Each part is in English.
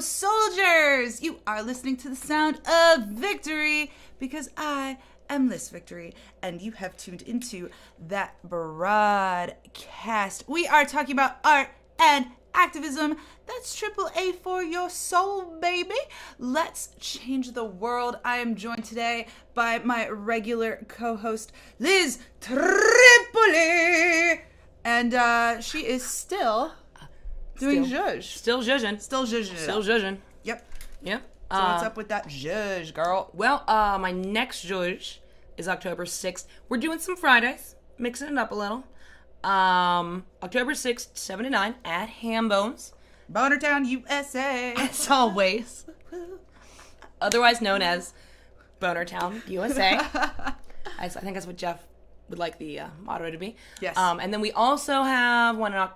soldiers! You are listening to the sound of victory because I am Liss Victory, and you have tuned into that broadcast. We are talking about art and activism. That's triple A for your soul, baby. Let's change the world. I am joined today by my regular co-host, Liss Tripoli. And she is still doing zhuzh. Still zhuzhin'. Still zhuzhin'. Still zhuzhin'. Yep. Yep. So what's up with that zhuzh, girl? Well, my next zhuzh is October 6th. We're doing some Fridays, mixing it up a little. October 6th, 7 to 9 at Hambones. Bonertown, USA. As always. Otherwise known as Bonertown, USA. I think that's what Jeff would like the motto to be. Yes. And then we also have one in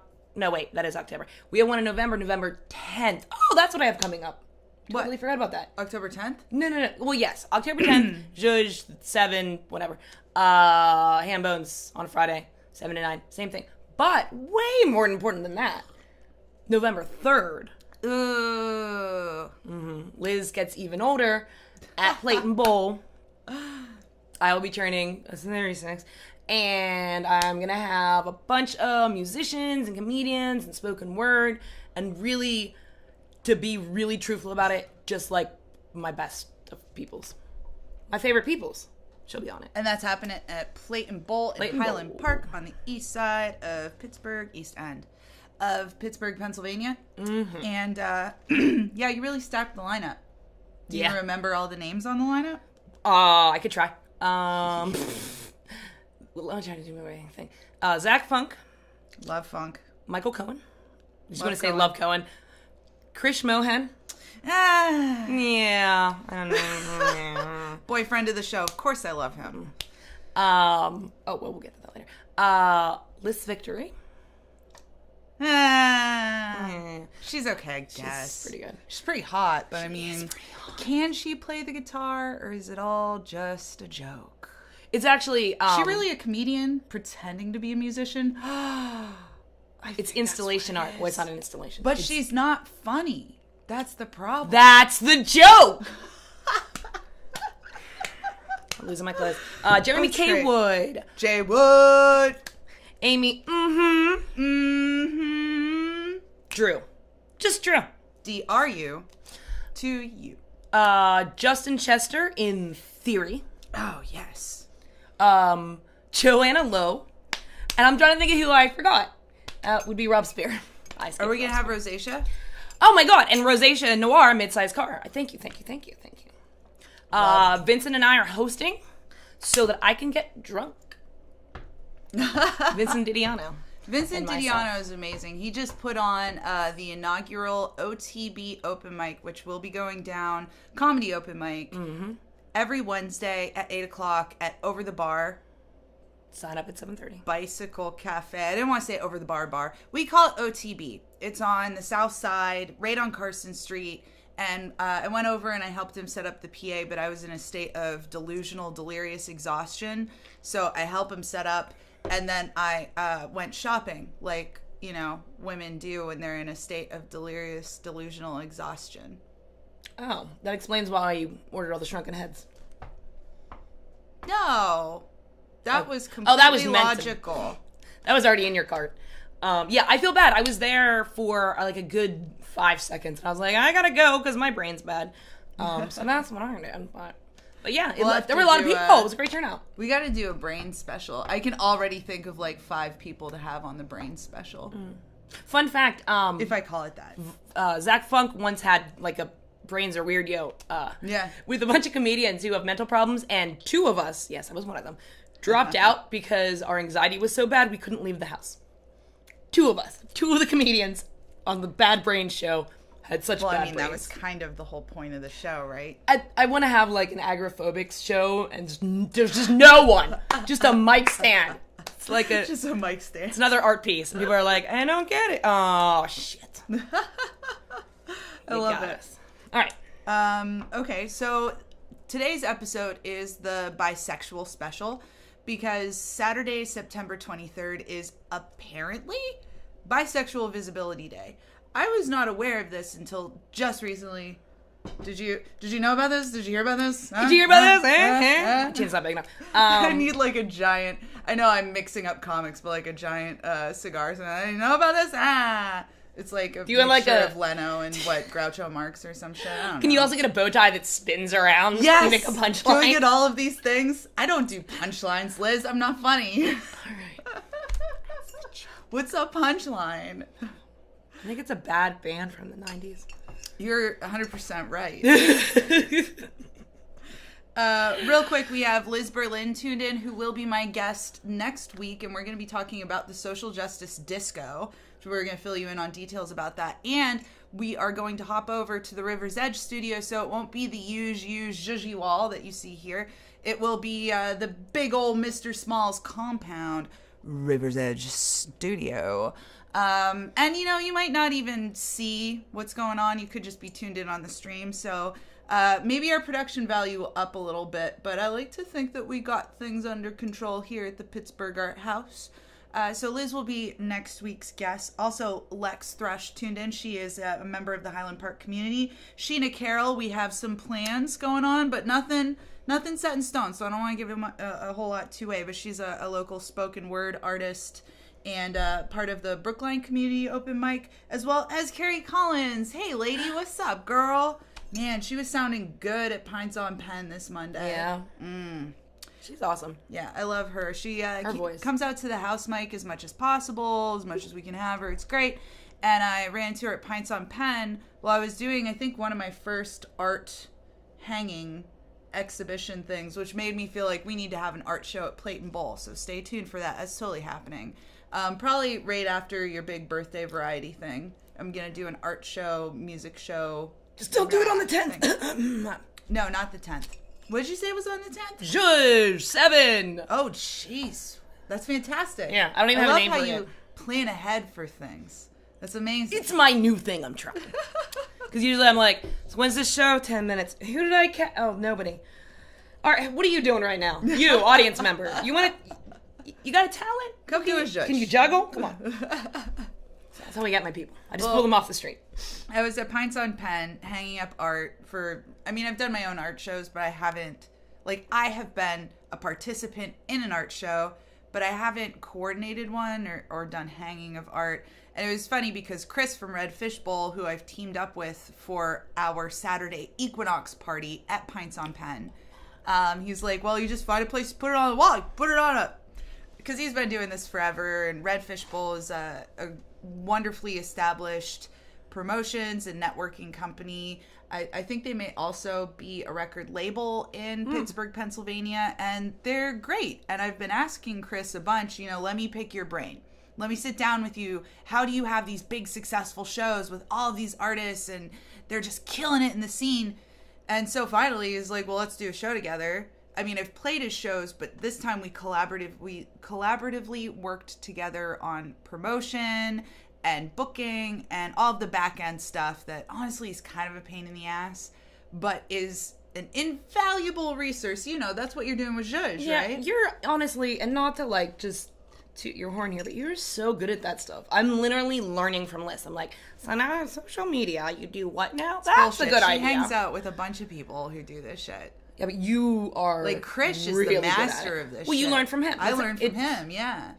that is October. We have one in November 10th. Oh, that's what I have coming up. Totally forgot about that. October 10th? No. Well, yes. October 10th, zhuzh, 7, whatever. Hambones on Friday, 7 to 9. Same thing. But way more important than that, November 3rd. Liz gets even older at Plate and Bowl. I will be turning 36, and I'm going to have a bunch of musicians and comedians and spoken word, and really, to be really truthful about it, just like my best of peoples. My favorite peoples. She'll be on it. And that's happening at Plate and Bowl in Highland Park on the east side of Pittsburgh, east end of Pittsburgh, Pennsylvania. Mm-hmm. And, yeah, you really stacked the lineup. Do you remember all the names on the lineup? I could try. Let me try to do my thing. Zach Funk. Love Funk. Michael Cohen. I just want to say Love Cohen. Krish Mohan. Yeah. I don't know. Boyfriend of the show. Of course I love him. We'll get to that later. Liss Victory. She's okay, I guess. She's pretty good. She's pretty hot, but I mean, can she play the guitar, or is it all just a joke? It's actually... she really a comedian pretending to be a musician? It's installation art. Well, it's not an installation. But she's not funny. That's the problem. That's the joke! I'm losing my clothes. Jeremy K. Wood. J. Wood. Amy, Drew. Just Drew. D-R-U to you. Justin Chester in Theory. Oh, yes. Joanna Lowe. And I'm trying to think of who I forgot. Would be Rob Spear. Are we going to have Rosacea? Oh my god, and Rosacea Noir, Mid-Size Car. Thank you. Vincent and I are hosting so that I can get drunk. Vincent Didiano. Vincent Didiano is amazing. He just put on the inaugural OTB open mic, which will be going down, comedy open mic, every Wednesday at 8 o'clock at Over the Bar. Sign up at 7:30. Bicycle Cafe. I didn't want to say Over the Bar. We call it OTB. It's on the south side, right on Carson Street. And I went over and I helped him set up the PA, but I was in a state of delusional, delirious exhaustion. So I helped him set up, and then I went shopping, like, you know, women do when they're in a state of delirious, delusional exhaustion. Oh, that explains why you ordered all the shrunken heads. No. That was completely logical. That was already in your cart. Yeah, I feel bad. I was there for like a good 5 seconds. And I was like, I gotta go because my brain's bad. So that's what I'm doing. But yeah, there were a lot of people. It was a great turnout. We got to do a brain special. I can already think of like 5 people to have on the brain special. Fun fact. If I call it that. Zach Funk once had like a Brains Are Weird Yo. With a bunch of comedians who have mental problems. And 2 of us, yes, I was one of them, dropped out because our anxiety was so bad we couldn't leave the house. 2 of us. 2 of the comedians on the Bad Brains show had such bad brains. That was kind of the whole point of the show, right? I want to have like an agoraphobics show and there's just no one. Just a mic stand. It's like just a mic stand. It's another art piece. And people are like, I don't get it. Oh, shit. I love it. All right. Okay, so today's episode is the Bisexual special because Saturday, September 23rd is apparently Bisexual Visibility Day. I was not aware of this until just recently. Did you know about this? Did you hear about this? Did you hear about this? Chin's not big enough. I need like a giant. I know I'm mixing up comics, but like a giant cigar. So I didn't know about this. It's like a picture of Leno and what Groucho Marx or some shit. I don't know. Can you also get a bow tie that spins around? Yes. To make a punchline. Doing it all of these things. I don't do punchlines, Liz. I'm not funny. All right. What's a punchline? I think it's a bad band from the 90s. You're 100% right. Real quick, we have Liz Berlin tuned in, who will be my guest next week, and we're going to be talking about the social justice disco. So we're going to fill you in on details about that. And we are going to hop over to the River's Edge studio, so it won't be the usual that you see here. It will be the big old Mr. Small's compound, River's Edge studio. And you might not even see what's going on. You could just be tuned in on the stream. So maybe our production value will up a little bit, but I like to think that we got things under control here at the Pittsburgh Art House. So Liz will be next week's guest. Also, Lex Thrush tuned in. She is a member of the Highland Park community. Sheena Carroll, we have some plans going on, but nothing set in stone. So I don't want to give him a whole lot to away, but she's a local spoken word artist and part of the Brookline Community Open Mic, as well as Carrie Collins. Hey, lady, what's up, girl? Man, she was sounding good at Pints on Pen this Monday. Yeah. She's awesome. Yeah, I love her. She her voice. Comes out to the house mic as much as possible, as much as we can have her. It's great. And I ran into her at Pints on Pen while I was doing, I think, one of my first art hanging exhibition things, which made me feel like we need to have an art show at Plate and Bowl. So stay tuned for that. That's totally happening. Probably right after your big birthday variety thing. I'm going to do an art show, music show. Just don't do it on the 10th. No, not the 10th. What did you say was on the 10th? Zhush, 7. Oh, jeez. That's fantastic. Yeah, I don't even have a name for it. I love how you plan ahead for things. That's amazing. It's my new thing I'm trying. Because usually I'm like, so when's this show? 10 minutes. Who did I catch? Oh, nobody. All right, what are you doing right now? You, audience member. You want to... You got a talent? Come do a judge. Can you juggle? Come on. That's how we get my people. I just pull them off the street. I was at Pints on Pen hanging up art for... I mean, I've done my own art shows, but I haven't... Like, I have been a participant in an art show, but I haven't coordinated one or done hanging of art. And it was funny because Chris from Red Fish Bowl, who I've teamed up with for our Saturday Equinox party at Pints on Pen, he's like, well, you just find a place to put it on the wall. Put it on up. Because he's been doing this forever, and Red Fish Bowl is a wonderfully established promotions and networking company. I think they may also be a record label in Pittsburgh, Pennsylvania, and they're great. And I've been asking Chris a bunch, let me pick your brain. Let me sit down with you. How do you have these big successful shows with all of these artists and they're just killing it in the scene? And so finally he's like, well, let's do a show together. I mean, I've played his shows, but this time we collaboratively worked together on promotion and booking and all of the back end stuff that honestly is kind of a pain in the ass, but is an invaluable resource. That's what you're doing with Zhush, right? You're honestly, and not to just toot your horn here, but you're so good at that stuff. I'm literally learning from Liss. I'm like, so now social media, you do what now? That's a good idea. She hangs out with a bunch of people who do this shit. Yeah, but you are like Krish is the master of this. Well, you learned from him. I learned from him. Yeah.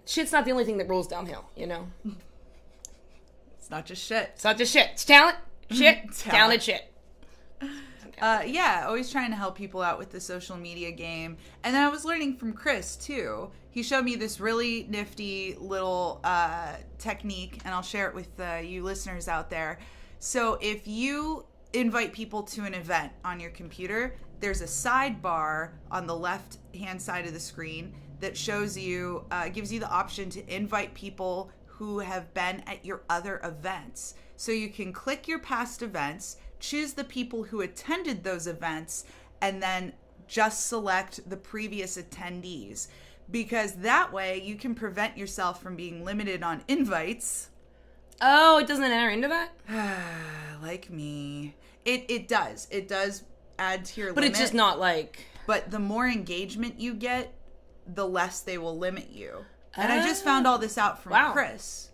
Shit's not the only thing that rolls downhill. It's not just shit. It's not just shit. It's talent. Shit. Talented shit. Always trying to help people out with the social media game. And then I was learning from Chris too. He showed me this really nifty little technique, and I'll share it with you listeners out there. So if you invite people to an event on your computer, there's a sidebar on the left hand side of the screen that shows you, gives you the option to invite people who have been at your other events. So you can click your past events, choose the people who attended those events, and then just select the previous attendees. Because that way you can prevent yourself from being limited on invites. Oh, it doesn't enter into that? Like me. It does. It does add to your limit. But it's just not like... But the more engagement you get, the less they will limit you. And I just found all this out from Chris.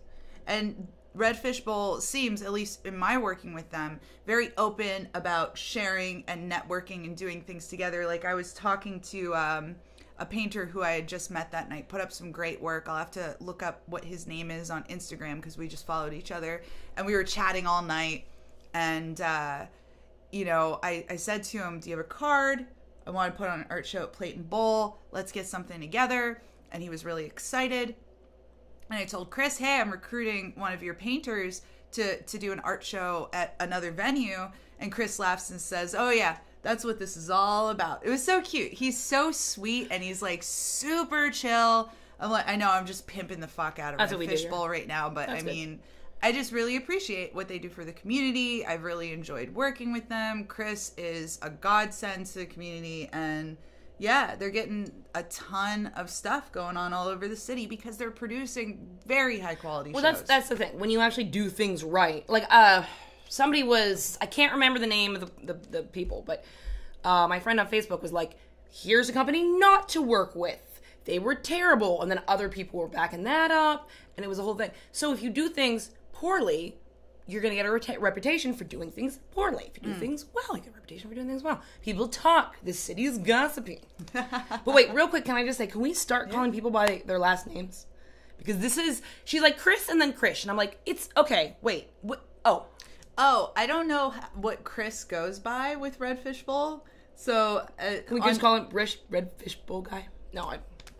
And Redfish Bowl seems, at least in my working with them, very open about sharing and networking and doing things together. Like I was talking to a painter who I had just met that night, put up some great work. I'll have to look up what his name is on Instagram because we just followed each other. And we were chatting all night. And, you know, I said to him, do you have a card? I want to put on an art show at Plate and Bowl. Let's get something together. And he was really excited. And I told Chris, hey, I'm recruiting one of your painters to do an art show at another venue. And Chris laughs and says, oh, yeah, that's what this is all about. It was so cute. He's so sweet, and he's, like, super chill. I'm like, I know I'm just pimping the fuck out of my fishbowl right now, but that's mean, I just really appreciate what they do for the community. I've really enjoyed working with them. Chris is a godsend to the community, and yeah, they're getting a ton of stuff going on all over the city because they're producing very high quality shows. Well, that's the thing. When you actually do things right. Like, somebody was, I can't remember the name of the people, but my friend on Facebook was like, here's a company not to work with. They were terrible. And then other people were backing that up, and it was a whole thing. So if you do things poorly, you're going to get a reputation for doing things poorly. If you do things well, you get a reputation for doing things well. People talk. This city is gossiping. But wait, real quick, can I just say, can we start calling people by their last names? Because she's like Chris and then Krish. And I'm like, it's, okay, wait, what? Oh, I don't know what Chris goes by with Redfish Bowl. So, can we just call him Redfish Bowl guy? No,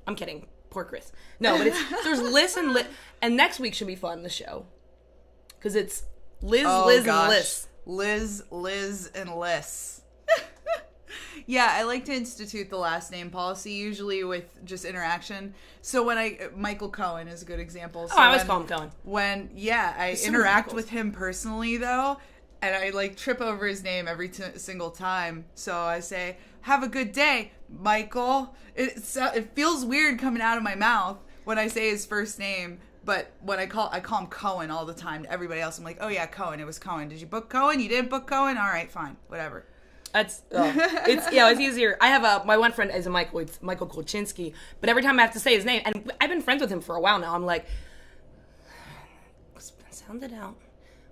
I'm kidding. Poor Chris. No, but there's Liss and Liss. And next week should be fun, the show. Because it's Liz, and Liss. Liz, and Liss. Yeah, I like to institute the last name policy, usually with just interaction. So when Michael Cohen is a good example. So I always call him Cohen. I interact with him personally, though, and I, like, trip over his name every single time. So I say, have a good day, Michael. It feels weird coming out of my mouth when I say his first name. But when I call him Cohen all the time to everybody else. I'm like, oh yeah, Cohen. It was Cohen. Did you book Cohen? You didn't book Cohen? All right, fine, whatever. It's easier. I have my one friend is a Michael. It's Michael Kolchinsky. But every time I have to say his name, and I've been friends with him for a while now, I'm like, sound it out.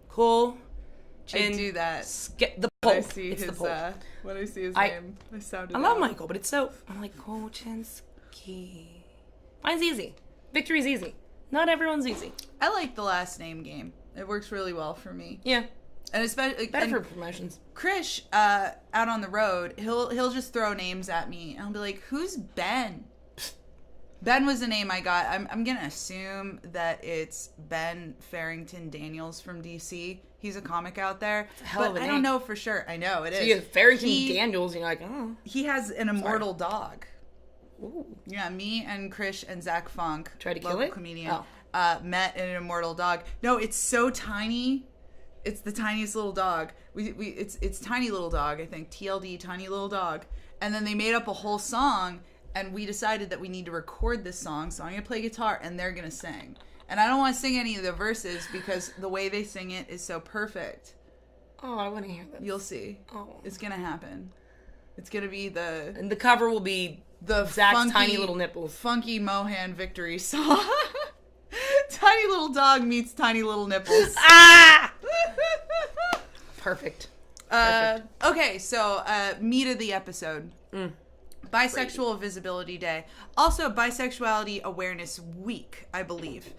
Cole. I do that. The Pope. It's the Pope. When I see his name, I sound it out. I love Michael, but it's so. I'm like Kolchinsky. Mine's easy. Victory's easy. Not everyone's easy. I like the last name game. It works really well for me. Yeah. And especially better for promotions. Krish, out on the road, he'll just throw names at me, and I'll be like, "Who's Ben?" Ben was the name I got. I'm gonna assume that it's Ben Farrington Daniels from DC. He's a comic out there, but I don't know for sure. I know it is. You have Farrington Daniels, and you're like, oh. He has an immortal dog. Ooh. Yeah, me and Krish and Zach Funk, tried to kill it. Comedian, met an immortal dog. No, it's so tiny. It's the tiniest little dog. It's tiny little dog. I think TLD, tiny little dog. And then they made up a whole song, and we decided that we need to record this song. So I'm gonna play guitar, and they're gonna sing. And I don't want to sing any of the verses because the way they sing it is so perfect. Oh, I want to hear that. You'll see. Oh, it's gonna happen. It's gonna be and the cover will be the Zach's tiny little nipples. Funky Mohan Victory song. Tiny little dog meets tiny little nipples. Ah! Perfect. Okay, so meat of the episode. Bisexual Visibility Day. Also Bisexuality Awareness Week, I believe.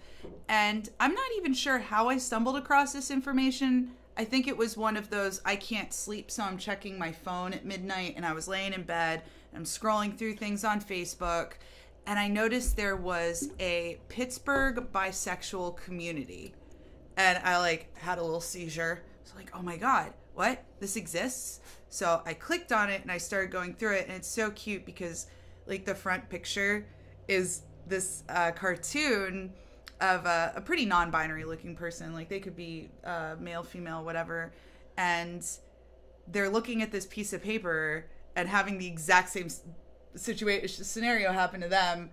And I'm not even sure how I stumbled across this information. I think it was one of those, I can't sleep, so I'm checking my phone at midnight, and I was laying in bed, and I'm scrolling through things on Facebook, and I noticed there was a Pittsburgh bisexual community. And I, had a little seizure. So, oh my God, what? This exists? So I clicked on it, and I started going through it, and it's so cute because, the front picture is this cartoon of a pretty non-binary looking person. They could be male, female, whatever. And they're looking at this piece of paper and having the exact same scenario happen to them,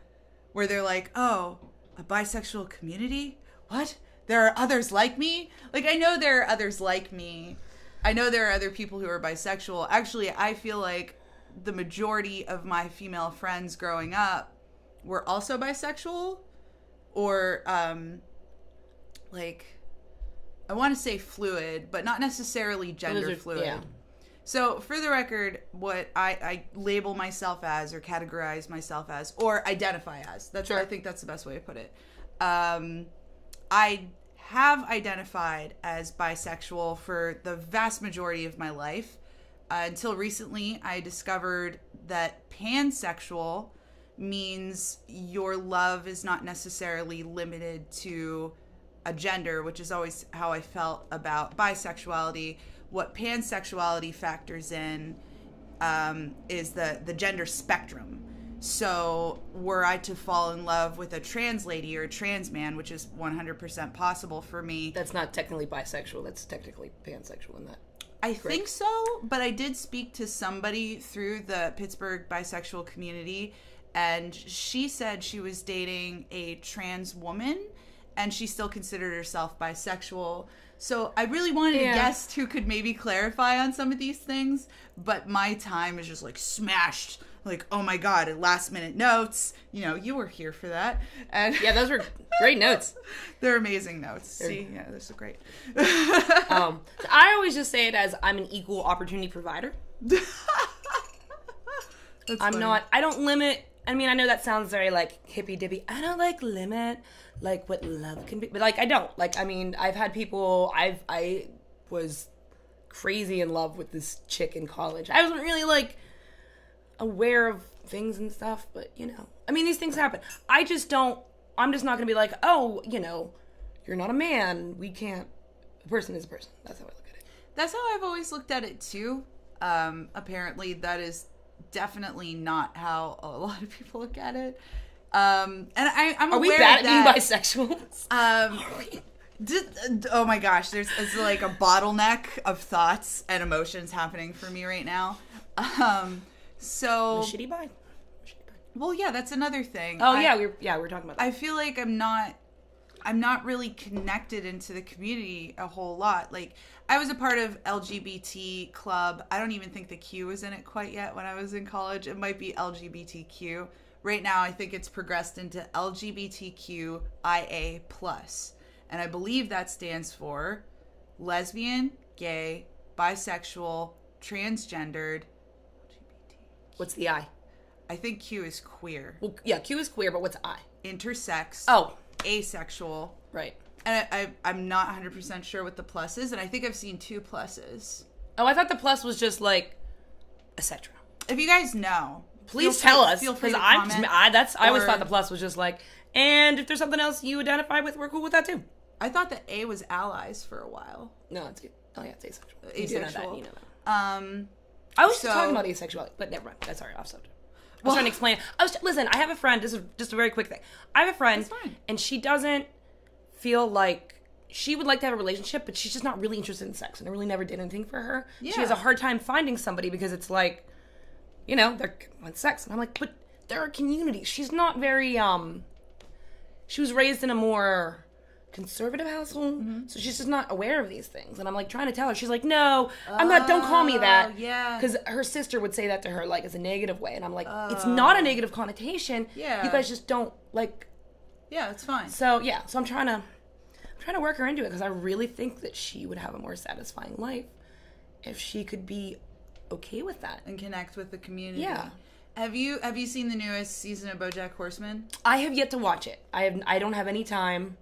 where they're like, oh, a bisexual community? What? There are others like me? I know there are others like me. I know there are other people who are bisexual. Actually, I feel like the majority of my female friends growing up were also bisexual, or I want to say fluid, but not necessarily gender fluid. Yeah. So, for the record, what I label myself as, or categorize myself as, or identify as, that's I think that's the best way to put it. I have identified as bisexual for the vast majority of my life. Until recently, I discovered that pansexual means your love is not necessarily limited to a gender, which is always how I felt about bisexuality. What pansexuality factors in is the gender spectrum. So were I to fall in love with a trans lady or a trans man, which is 100% possible for me. That's not technically bisexual. That's technically pansexual in that. I think so, but I did speak to somebody through the Pittsburgh bisexual community, and she said she was dating a trans woman, and she still considered herself bisexual. So I really wanted a guest who could maybe clarify on some of these things, but my time is just like smashed. Like, oh my God, at last minute notes. You know, you were here for that. And yeah, those were great notes. They're amazing notes. See, yeah, those are great. So I always just say it as I'm an equal opportunity provider. I don't limit. I mean, I know that sounds very like hippy dippy. I don't like limit like what love can be, but like I don't. Like, I mean, I've had people. I was crazy in love with this chick in college. I wasn't really like aware of things and stuff, but you know, I mean, these things happen. I'm just not gonna be like, oh, you know, you're not a man, we can't, a person is a person. That's how I look at it. That's how I've always looked at it too. Apparently that is definitely not how a lot of people look at it. And I'm aware. Are we bad at being bisexual? Oh my gosh, it's like a bottleneck of thoughts and emotions happening for me right now. So shitty bi. Well, yeah, that's another thing. Oh, we're talking about that. I feel like I'm not really connected into the community a whole lot. Like, I was a part of LGBT club. I don't even think the Q was in it quite yet when I was in college. It might be LGBTQ. Right now, I think it's progressed into LGBTQIA+. And I believe that stands for lesbian, gay, bisexual, transgendered. What's the I? I think Q is queer. Well, yeah, Q is queer, but what's I? Intersex. Oh. Asexual. Right. And I'm not 100% sure what the plus is, and I think I've seen 2 pluses. Oh, I thought the plus was just like, etc. If you guys know, please tell us. Feel free to comment. I always thought the plus was just like, and if there's something else you identify with, we're cool with that too. I thought that A was allies for a while. No, it's asexual. Asexual. You know that. I was just talking about asexuality, but never mind. That's off subject. I was trying to explain. Listen, I have a friend. This is just a very quick thing. I have a friend, and she doesn't feel like she would like to have a relationship, but she's just not really interested in sex, and it really never did anything for her. Yeah. She has a hard time finding somebody because it's like, you know, they want sex, and I'm like, but there are communities. She's not very. She was raised in a more conservative household, so she's just not aware of these things, and I'm like trying to tell her. She's like, no, I'm not, don't call me that. Yeah, because her sister would say that to her like as a negative way, and I'm like, it's not a negative connotation. Yeah, you guys just don't like. Yeah, it's fine. So I'm trying to work her into it, because I really think that she would have a more satisfying life if she could be okay with that and connect with the community. Yeah. Have you seen the newest season of BoJack Horseman? I have yet to watch it. I don't have any time.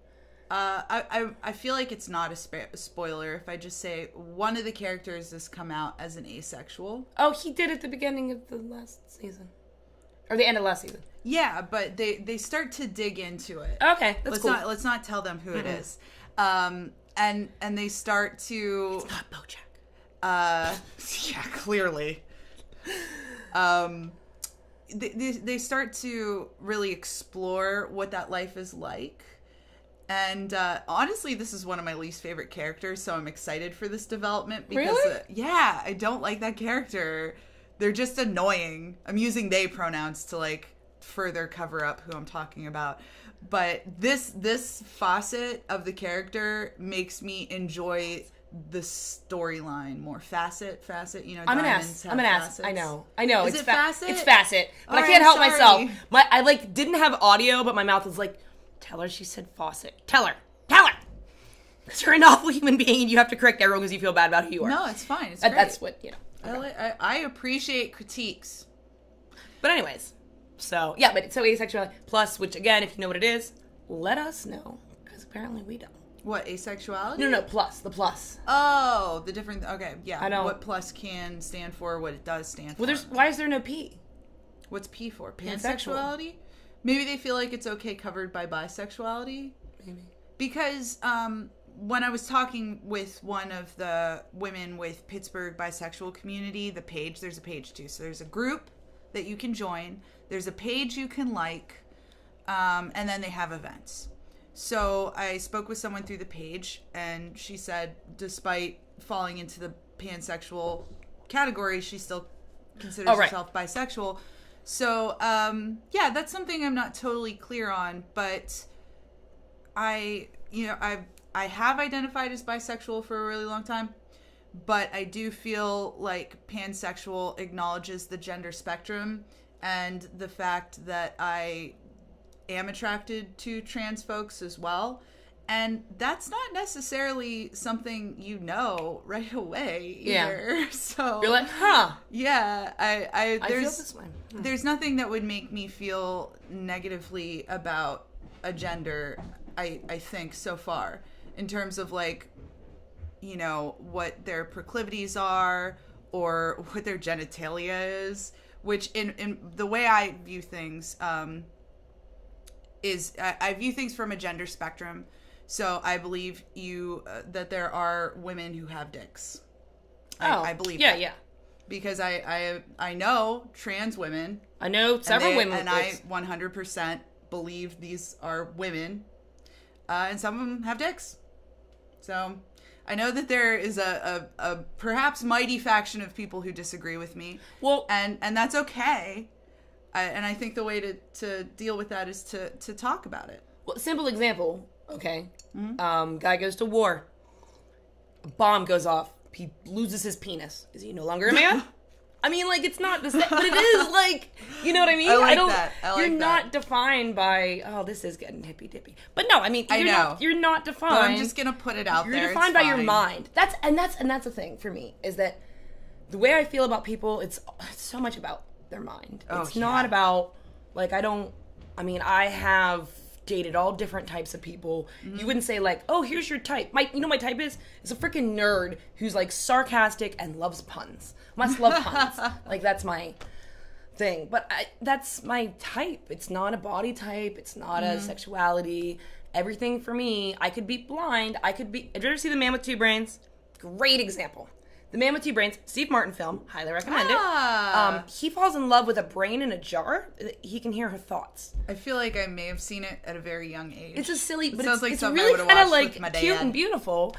I feel like it's not a spoiler if I just say one of the characters has come out as an asexual. Oh, he did at the beginning of the last season. Or the end of last season. Yeah, but they start to dig into it. Okay, that's cool. Let's not tell them who it is. And they start to... It's not BoJack. Yeah, clearly. They start to really explore what that life is like. And honestly, this is one of my least favorite characters, so I'm excited for this development. Because, really? Yeah, I don't like that character. They're just annoying. I'm using they pronouns to, like, further cover up who I'm talking about. But this facet of the character makes me enjoy the storyline more. Facet, you know, I'm an ass. I know. Is it facet? It's facet. But All I can't help sorry. myself. I, like, didn't have audio, but my mouth was like, tell her she said faucet. Tell her. Because you're an awful human being and you have to correct everyone because you feel bad about who you are. No, it's fine. It's great. That's what, you know. Okay. I appreciate critiques. But anyways, so, yeah, but so asexuality plus, which again, if you know what it is, let us know. Because apparently we don't. What, asexuality? No, plus, the plus. Oh, the different, okay, yeah. I know. What plus can stand for, what it does stand for. Well, why is there no P? What's P for? Pansexuality? Maybe they feel like it's okay covered by bisexuality? Maybe. Because, when I was talking with one of the women with Pittsburgh bisexual community, there's a page too. So there's a group that you can join. There's a page you can like, and then they have events. So I spoke with someone through the page, and she said, despite falling into the pansexual category, she still considers herself bisexual. So, yeah, that's something I'm not totally clear on, but I have identified as bisexual for a really long time, but I do feel like pansexual acknowledges the gender spectrum and the fact that I am attracted to trans folks as well. And that's not necessarily something you know right away either. Yeah. So you're like, huh? Yeah, I feel this way. There's nothing that would make me feel negatively about a gender, I think, so far, in terms of like, you know, what their proclivities are or what their genitalia is, which in the way I view things, is I view things from a gender spectrum. So I believe that there are women who have dicks. I believe that. Yeah. Because I know trans women. I know several women. And I 100% believe these are women. And some of them have dicks. So I know that there is a perhaps mighty faction of people who disagree with me. Well, and that's okay. And I think the way to deal with that is to talk about it. Well, simple example, okay. Mm-hmm. Guy goes to war. A bomb goes off. He loses his penis. Is he no longer a man? I mean, like, it's not the same, but it is, like, you know what I mean? I like that. You're not defined by, this is getting hippy-dippy. But no, I mean, you're not defined. But I'm just going to put it out there. You're defined by your mind. That's the thing for me, is that the way I feel about people, it's so much about their mind. It's not about, like, I have dated all different types of people. Mm-hmm. You wouldn't say, like, oh, here's your type. My type is a freaking nerd who's, like, sarcastic and loves puns. Must love puns. Like, that's my thing. But that's my type. It's not a body type. It's not a sexuality. Everything for me, I could be blind. Did you ever see The Man with Two Brains? Great example. The Man with Two Brains, Steve Martin film, highly recommend it. He falls in love with a brain in a jar. He can hear her thoughts. I feel like I may have seen it at a very young age. It's a silly, but it's really kind of like cute and beautiful.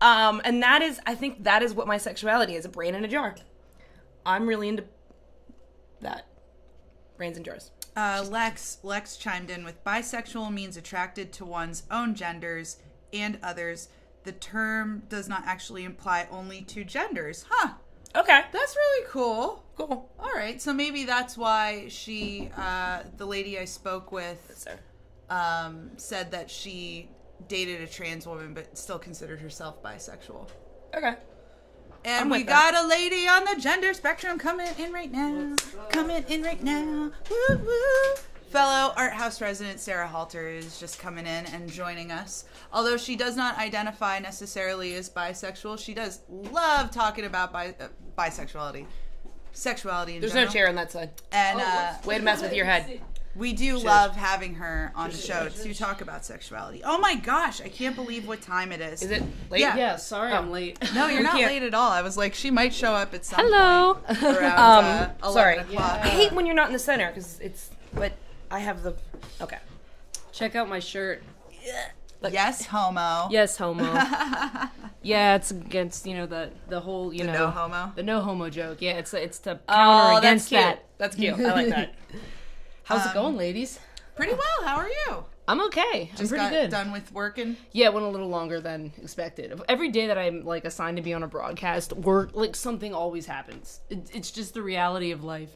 And I think that is what my sexuality is, a brain in a jar. I'm really into that. Brains in jars. Lex chimed in with, bisexual means attracted to one's own genders and others. The term does not actually imply only two genders. Huh. Okay. That's really cool. Cool. All right. So maybe that's why she, the lady I spoke with, said that she dated a trans woman but still considered herself bisexual. Okay. And we got a lady on the gender spectrum coming in right now. Woo, woo. Fellow Art House resident Sarah Halter is just coming in and joining us. Although she does not identify necessarily as bisexual, she does love talking about bisexuality. Sexuality in general. There's no chair on that side. And way to mess with your head. We do love having her on the show to talk about sexuality. Oh my gosh, I can't believe what time it is. Is it late? Yeah, sorry I'm late. No, you're not late at all. I was like, she might show up at some Hello. point around 11 o'clock. Yeah. I hate when you're not in the center, because but I have the, okay. Check out my shirt. Yes, homo. Yes, homo. Yeah, it's against, the whole, the no homo? The no homo joke. Yeah, it's to counter against that. That's cute. I like that. How's it going, ladies? Pretty well. How are you? I'm okay. I'm pretty good. Done with working? Yeah, it went a little longer tn expected. Every day that I'm, assigned to be on a broadcast, something always happens. It's just the reality of life.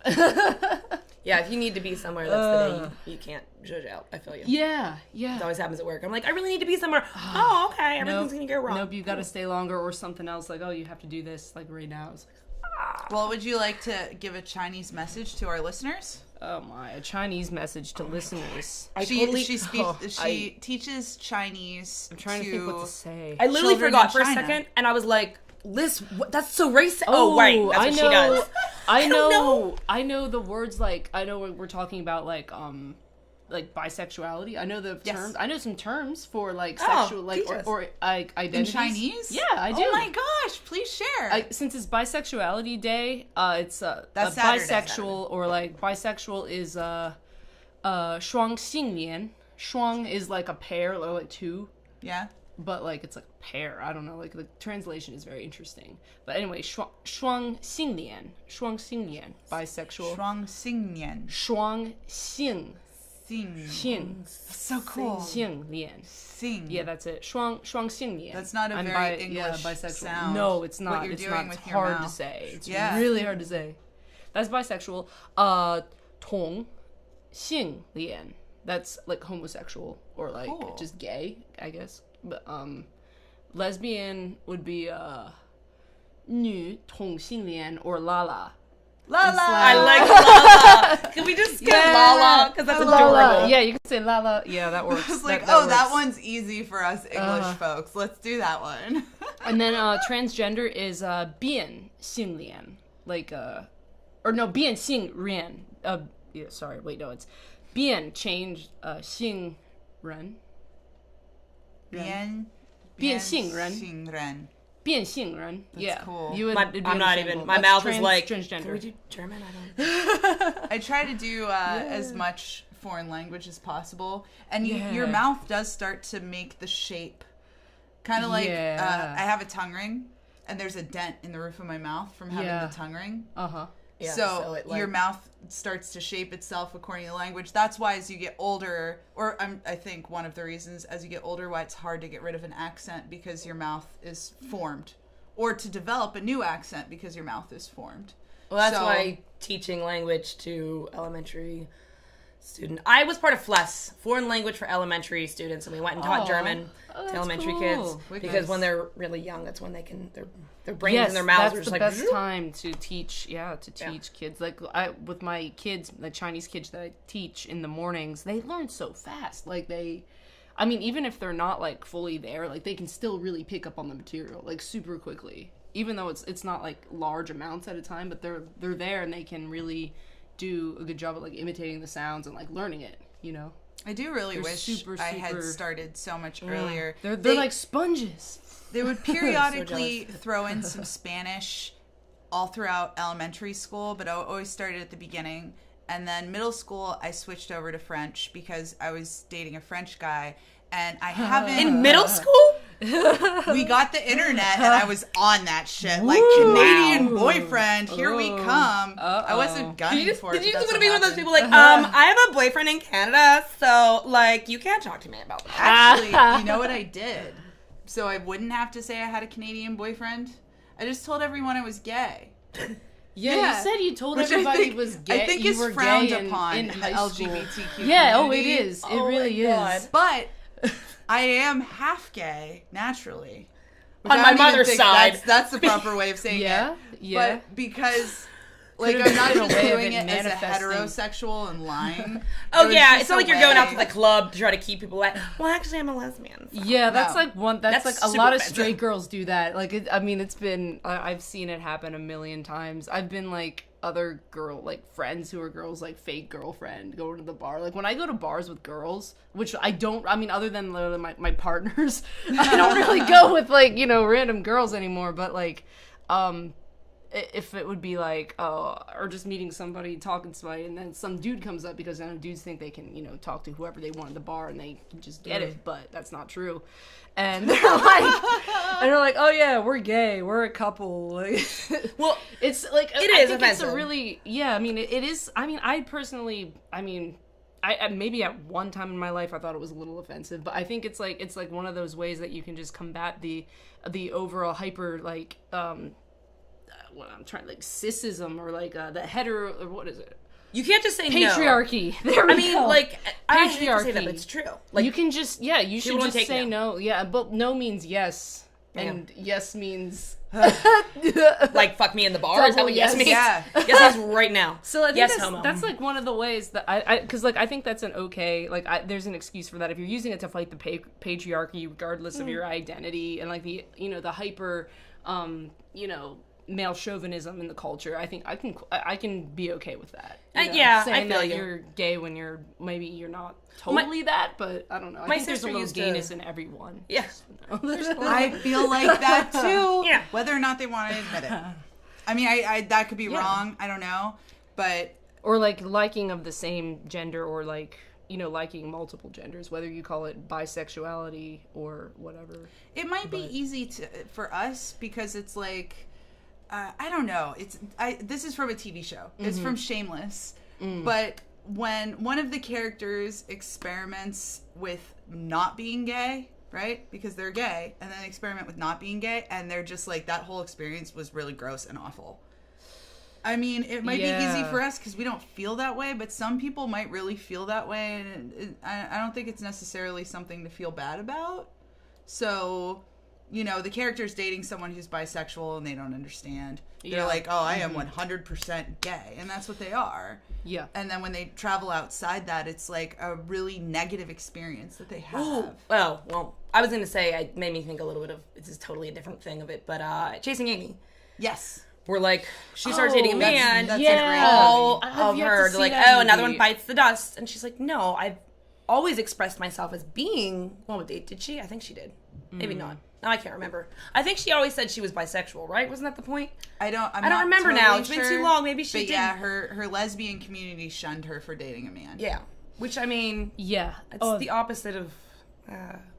Yeah, if you need to be somewhere, that's the day you can't judge out. I feel you. Yeah. It always happens at work. I'm like, I really need to be somewhere. Oh, okay. Everything's going to go wrong. Nope, you got to stay longer or something else. Like, oh, you have to do this like right now. It's like, Well, would you like to give a Chinese message to our listeners? oh my, a Chinese message to listeners. She teaches Chinese. I'm trying to think what to say. I literally children forgot in for a China. second, and I was like, Liz, that's so racist. Oh, right. That's what she does. I don't know. I know the words, like, I know we're talking about, like bisexuality. I know the terms. I know some terms for, like, sexual, like, or identities. In Chinese? Yeah, I do. Oh my gosh, please share. Since it's Bisexuality Day, it's That's bisexual, or, like, bisexual is, 双性恋. 双 is, like, a pair, or, like, two. Yeah. But, like, it's like a pair. I don't know. Like, the translation is very interesting. But anyway, 双性恋. 双性恋. Bisexual. 双性恋. 双性. Sing. So cool. 性恋. Sing. Yeah, that's it. 双性恋. That's not a very English bisexual. sound. No, it's not. What you're it's doing not. with It's your hard to mouth. say. It's Yeah. really hard to say. That's bisexual. 同性恋. That's like homosexual or like just gay, I guess. But lesbian would be 女同性恋 or Lala. Lala. I like Lala. Can we just get Lala? Because that's adorable. Lala. Yeah, you can say Lala. Yeah, that works. It's like, that that works. one's easy for us English folks. Let's do that one. And then transgender is 变性恋, like or no, 变性人. Yeah, sorry, wait, no, it's 变 change 性人. 变性人. 变性人. Yeah, cool. You would. I'm not even. My mouth is like. Transgender. Can we do German? I don't. I try to do as much foreign language as possible, and your mouth does start to make the shape, kind of like I have a tongue ring, and there's a dent in the roof of my mouth from having the tongue ring. Yeah, so it, like, your mouth starts to shape itself according to the language. That's why as you get older, or I think one of the reasons as you get older why it's hard to get rid of an accent, because your mouth is formed, or to develop a new accent because your mouth is formed. Well, that's why teaching language to elementary students. I was part of FLES, foreign language for elementary students, and we went and taught German to elementary kids. Because when they're really young, that's when they can their brains and their mouths are just like. That's the best time to teach. Yeah, to teach kids. Like with my kids, the Chinese kids that I teach in the mornings, they learn so fast. Like I mean, even if they're not like fully there, like they can still really pick up on the material like super quickly. Even though it's not like large amounts at a time, but they're there and they can really do a good job of like imitating the sounds and like learning it. You know. I do really wish I had started so much earlier. They're like sponges. They would periodically throw in some Spanish all throughout elementary school, but I always started at the beginning. And then middle school, I switched over to French because I was dating a French guy, and I haven't... In middle school? We got the internet, and I was on that shit. Like, Canadian boyfriend, here we come. I wasn't gunning for it. Did you just want to be one of those people like, I have a boyfriend in Canada, so, like, you can't talk to me about that. Actually, you know what I did? So I wouldn't have to say I had a Canadian boyfriend. I just told everyone I was gay. Yeah, you said you told everybody was gay. I think you it's were frowned gay upon in the LGBTQ community. Yeah, it is. It really is. But I am half gay, naturally. On my mother's side. That's the proper way of saying it. Yeah. But because... Like, I'm not just doing it as a heterosexual and lying. It's not like you're going out to the club to try to keep people like, well, actually, I'm a lesbian. So. Yeah, that's like that's like a lot of straight offensive. girls do that. Like, it's been, I've seen it happen a million times. I've been, like, other friends who are girls, like, fake girlfriend, going to the bar. Like, when I go to bars with girls, which other than literally my partners, I don't really go with, like, random girls anymore, but, like, if it would be like, or just meeting somebody, talking to somebody, and then some dude comes up, because I know dudes think they can, talk to whoever they want at the bar and they can just get it, but that's not true. And they're like, oh yeah, we're gay, we're a couple. Well, it's like, it is offensive. It's a really, I mean, it is. I mean, I personally, I maybe at one time in my life I thought it was a little offensive, but I think it's like one of those ways that you can just combat the overall hyper what I'm trying, like, cisism, or like the hetero, or what is it? You can't just say Patriarchy. no. There we I mean, go. like, I hate to say Patriarchy. that, but it's true. Like, you can just, you should won't just take say no. no. Yeah, but no means yes. And yes means... like, fuck me in the bar? Is that what yes means? Yeah. Yes means right now. So I think yes, homo. that's like one of the ways that because like I think that's an okay, like there's an excuse for that if you're using it to fight the patriarchy regardless of your identity and like the the hyper male chauvinism in the culture. I think I can be okay with that. Yeah, saying I feel that you. You're gay when you're not totally that, but I don't know. I think there's a sister little used to- gayness in everyone. Yeah. I feel like that too. Yeah. Whether or not they want to admit it. I mean, I that could be wrong. I don't know, but Or like liking of the same gender, or like liking multiple genders, whether you call it bisexuality or whatever. it might be easy for us because it's like I don't know. This is from a TV show. It's from Shameless, but when one of the characters experiments with not being gay, right? Because they're gay, and then they experiment with not being gay, and they're just like, that whole experience was really gross and awful. I mean, it might be easy for us because we don't feel that way, but some people might really feel that way, and I don't think it's necessarily something to feel bad about. So, the character's dating someone who's bisexual, and they don't understand. They're like, oh, I am 100% gay, and that's what they are. Yeah. And then when they travel outside that, it's like a really negative experience that they have. Ooh. Well, I was going to say, it made me think a little bit of, this is totally a different thing of it, but Chasing Amy. Yes. Where, like, she starts dating a man, that's yeah. a great all movie. I've of yet her, to see like, that oh, another movie. one bites the dust. And she's like, no, I've always expressed myself as being, did she? I think she did. Maybe not. No, I can't remember. I think she always said she was bisexual, right? Wasn't that the point? I don't not remember now. totally It's been sure, too long. Maybe she but did. yeah, her lesbian community shunned her for dating a man. Yeah. Which, I mean, Yeah. it's the opposite of...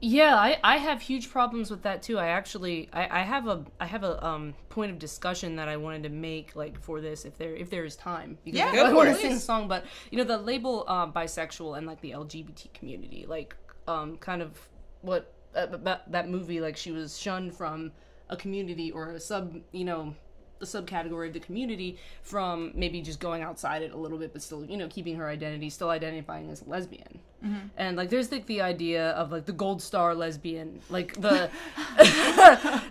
Yeah, I have huge problems with that too. I actually I have a point of discussion that I wanted to make, like, for this if there is time. Because Yeah, I go want for to it. sing a song, but the label bisexual and like the LGBT community, like kind of what that movie, like, she was shunned from a community or a subcategory of the community from maybe just going outside it a little bit, but still, keeping her identity, still identifying as a lesbian. Mm-hmm. And like, there's like the idea of like the gold star lesbian, like the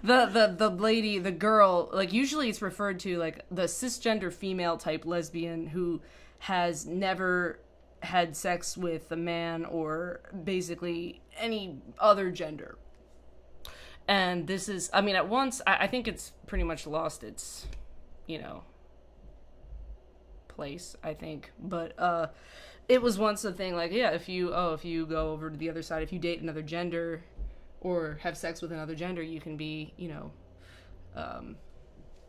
the lady, the girl, like usually it's referred to like the cisgender female type lesbian who has never had sex with a man or basically any other gender. And this is, I mean, at once, I think it's pretty much lost its, place, I think. But it was once a thing, like, yeah, if you go over to the other side, if you date another gender or have sex with another gender, you can be,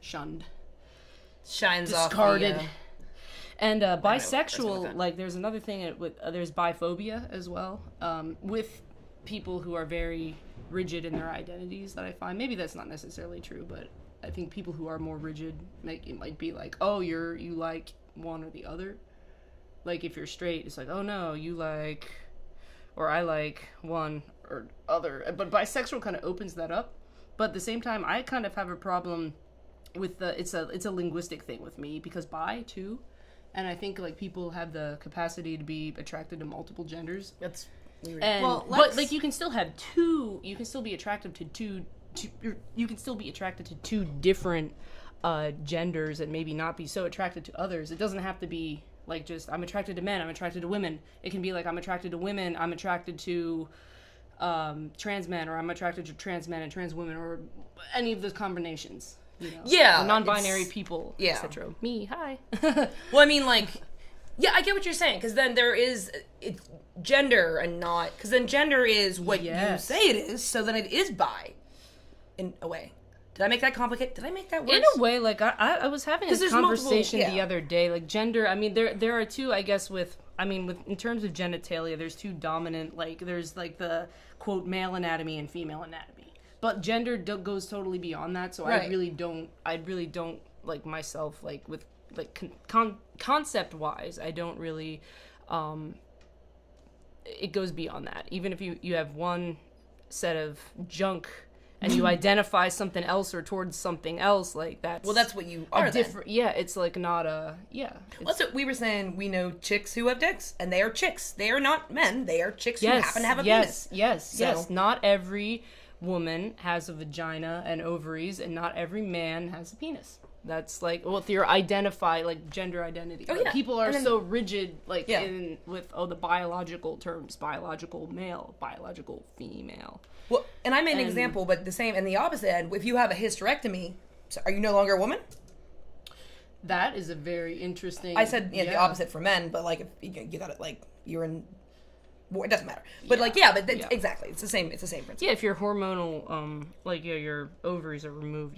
shunned. Shines Discarded. off the, And with bisexual, that. like, there's another thing with, there's biphobia as well, with people who are very rigid in their identities that I find. Maybe that's not necessarily true, but I think people who are more rigid might be like, oh, you like one or the other. Like, if you're straight, it's like, oh no, you like, or I like one or other. But bisexual kind of opens that up. But at the same time, I kind of have a problem with it's a linguistic thing with me, because bi too. And I think, like, people have the capacity to be attracted to multiple genders. That's weird. And, but like, you can still have two. You can still be attracted to two. You can still be attracted to two different genders, and maybe not be so attracted to others. It doesn't have to be like just I'm attracted to men. I'm attracted to women. It can be like I'm attracted to women. I'm attracted to trans men, or I'm attracted to trans men and trans women, or any of those combinations. Yeah, or non-binary people, yeah. etc. Me, hi. Well, I mean, like, yeah, I get what you're saying, because then there is it's gender and not, because then gender is what you say it is, so then it is bi, in a way. Did I make that complicated? Did I make that worse? In a way, like, I was having this conversation the other day, like, gender, I mean, there are two, I guess, in terms of genitalia, there's two dominant, like, there's, like, the, quote, male anatomy and female anatomy. But gender goes totally beyond that, so right. I really don't, like, myself, like, with, like, concept-wise, I don't really, it goes beyond that. Even if you have one set of junk and you identify something else or towards something else, like that's that's what you are. different. Yeah, it's like not a Well, so we were saying we know chicks who have dicks, and they are chicks. They are not men. They are chicks who happen to have a penis. Yes. Not every woman has a vagina and ovaries, and not every man has a penis. That's like, well, if you're gender identity. Oh, yeah. People are then, so rigid, with the biological terms, biological male, biological female. Well, and I made an example, but the same, and the opposite end, if you have a hysterectomy, so are you no longer a woman? That is a very interesting... I said the opposite for men, but, like, if you got it, like, you're in... Well, it doesn't matter. But, exactly. It's the same principle. Yeah, if your hormonal, your ovaries are removed,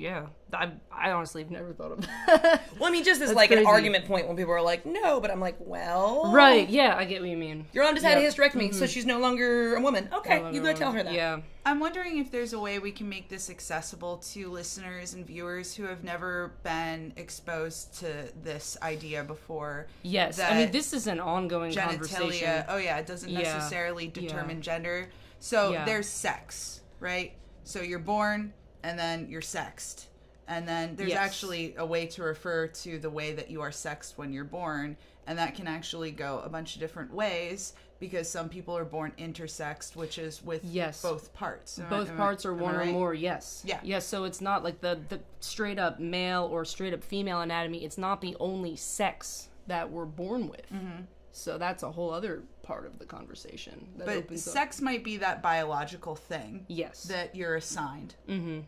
I honestly have never thought of that. Well, I mean, just as, an argument point when people are like, no, but I'm like, well... Right, yeah, I get what you mean. Your mom just had a hysterectomy, so she's no longer a woman. Okay, you go tell her that. Yeah. I'm wondering if there's a way we can make this accessible to listeners and viewers who have never been exposed to this idea before. Yes, I mean, this is an ongoing conversation. Oh, yeah, it doesn't necessarily determine gender. So there's sex, right? So you're born, and then you're sexed. And then there's actually a way to refer to the way that you are sexed when you're born, and that can actually go a bunch of different ways, because some people are born intersexed, which is with both parts. Both parts or one or more, Yeah. Yes, so it's not like the straight up male or straight up female anatomy. It's not the only sex that we're born with. Mm-hmm. So that's a whole other part of the conversation. But sex might be that biological thing. Yes. That you're assigned. Mm-hmm.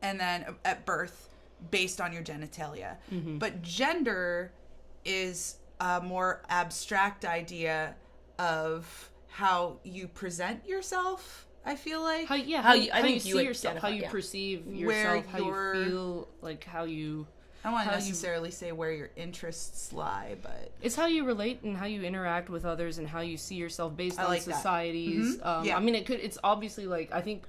And then at birth, based on your genitalia. Mm-hmm. But gender is a more abstract idea of how you present yourself, I feel like. How you see yourself, how you perceive yourself, how you feel, like how you... I don't want to necessarily say where your interests lie, but... It's how you relate and how you interact with others and how you see yourself based on societies. Mm-hmm. I mean, it's obviously, I think...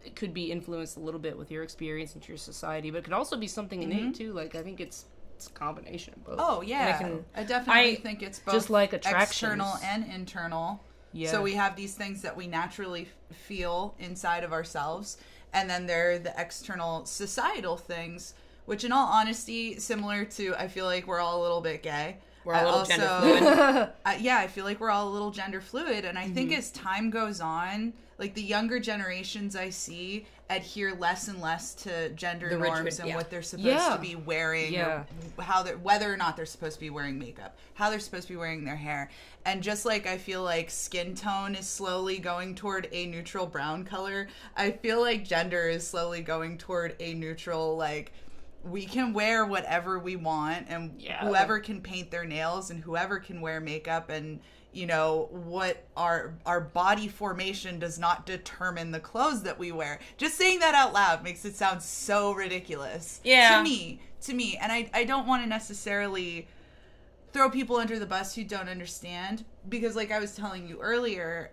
It could be influenced a little bit with your experience into your society, but it could also be something innate too. I think it's a combination of both. Oh yeah, I definitely think it's both, just like attractions, external and internal. Yeah. So we have these things that we naturally feel inside of ourselves, and then there are the external societal things, which, in all honesty, similar to, I feel like we're all a little bit gay. We're all a little gender fluid. I feel like we're all a little gender fluid, and I think as time goes on, like the younger generations I see adhere less and less to gender norms and what they're supposed to be wearing, or whether or not they're supposed to be wearing makeup, how they're supposed to be wearing their hair. And just like I feel like skin tone is slowly going toward a neutral brown color, I feel like gender is slowly going toward a neutral, like, we can wear whatever we want, and whoever can paint their nails and whoever can wear makeup, and what our body formation does not determine the clothes that we wear. Just saying that out loud makes it sound so ridiculous. To me. And I don't want to necessarily throw people under the bus who don't understand, because like I was telling you earlier,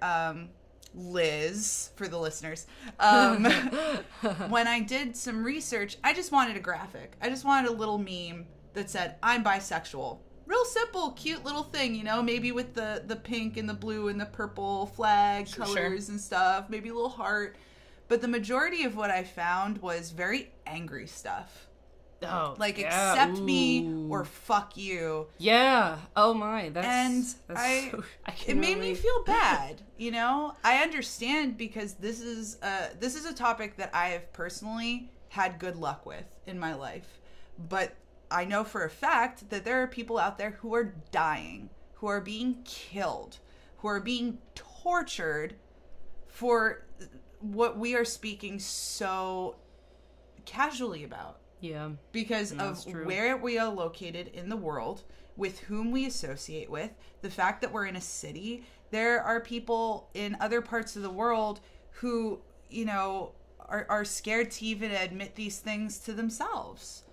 Liz, for the listeners, when I did some research, I just wanted a graphic. I just wanted a little meme that said, I'm bisexual. Real simple, cute little thing, maybe with the pink and the blue and the purple flag colors and stuff, maybe a little heart. But the majority of what I found was very angry stuff. Oh, like, accept me or fuck you. Yeah. Oh my. It made me feel bad. I understand, because this is a topic that I have personally had good luck with in my life. But I know for a fact that there are people out there who are dying, who are being killed, who are being tortured for what we are speaking so casually about. Yeah. Because of where we are located in the world, with whom we associate with, the fact that we're in a city. There are people in other parts of the world who, are scared to even admit these things to themselves.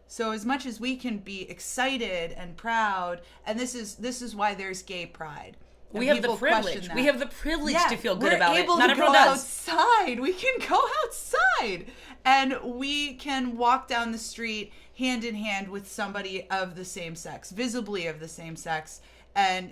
So as much as we can be excited and proud, and this is why there's gay pride. We have the privilege. We have the privilege to feel good about it. Not everyone does. Outside. We can go outside, and we can walk down the street hand in hand with somebody of the same sex, visibly of the same sex, and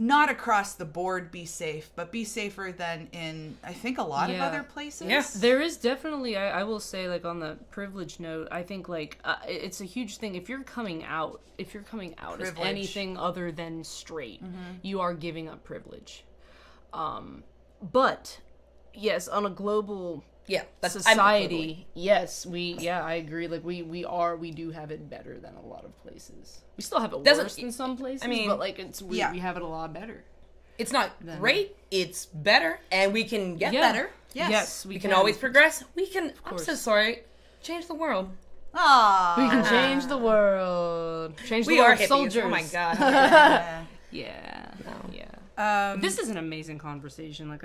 not across the board be safe, but be safer than in, I think, a lot of other places. Yes. There is definitely, I will say, like, on the privilege note, I think, like, it's a huge thing. If you're coming out as Privilege. anything other than straight, you are giving up privilege. But, yes, on a global society, yes, I agree. Like, we do have it better than a lot of places. We still have it worse in some places, but, like, we have it a lot better. It's not great, it's better, and we can get better. Yes, we can always progress. We can, I'm so sorry, change the world. Aww. We can change the world. Change the We world, are hippies. soldiers. Oh my god. Yeah. This is an amazing conversation. Like,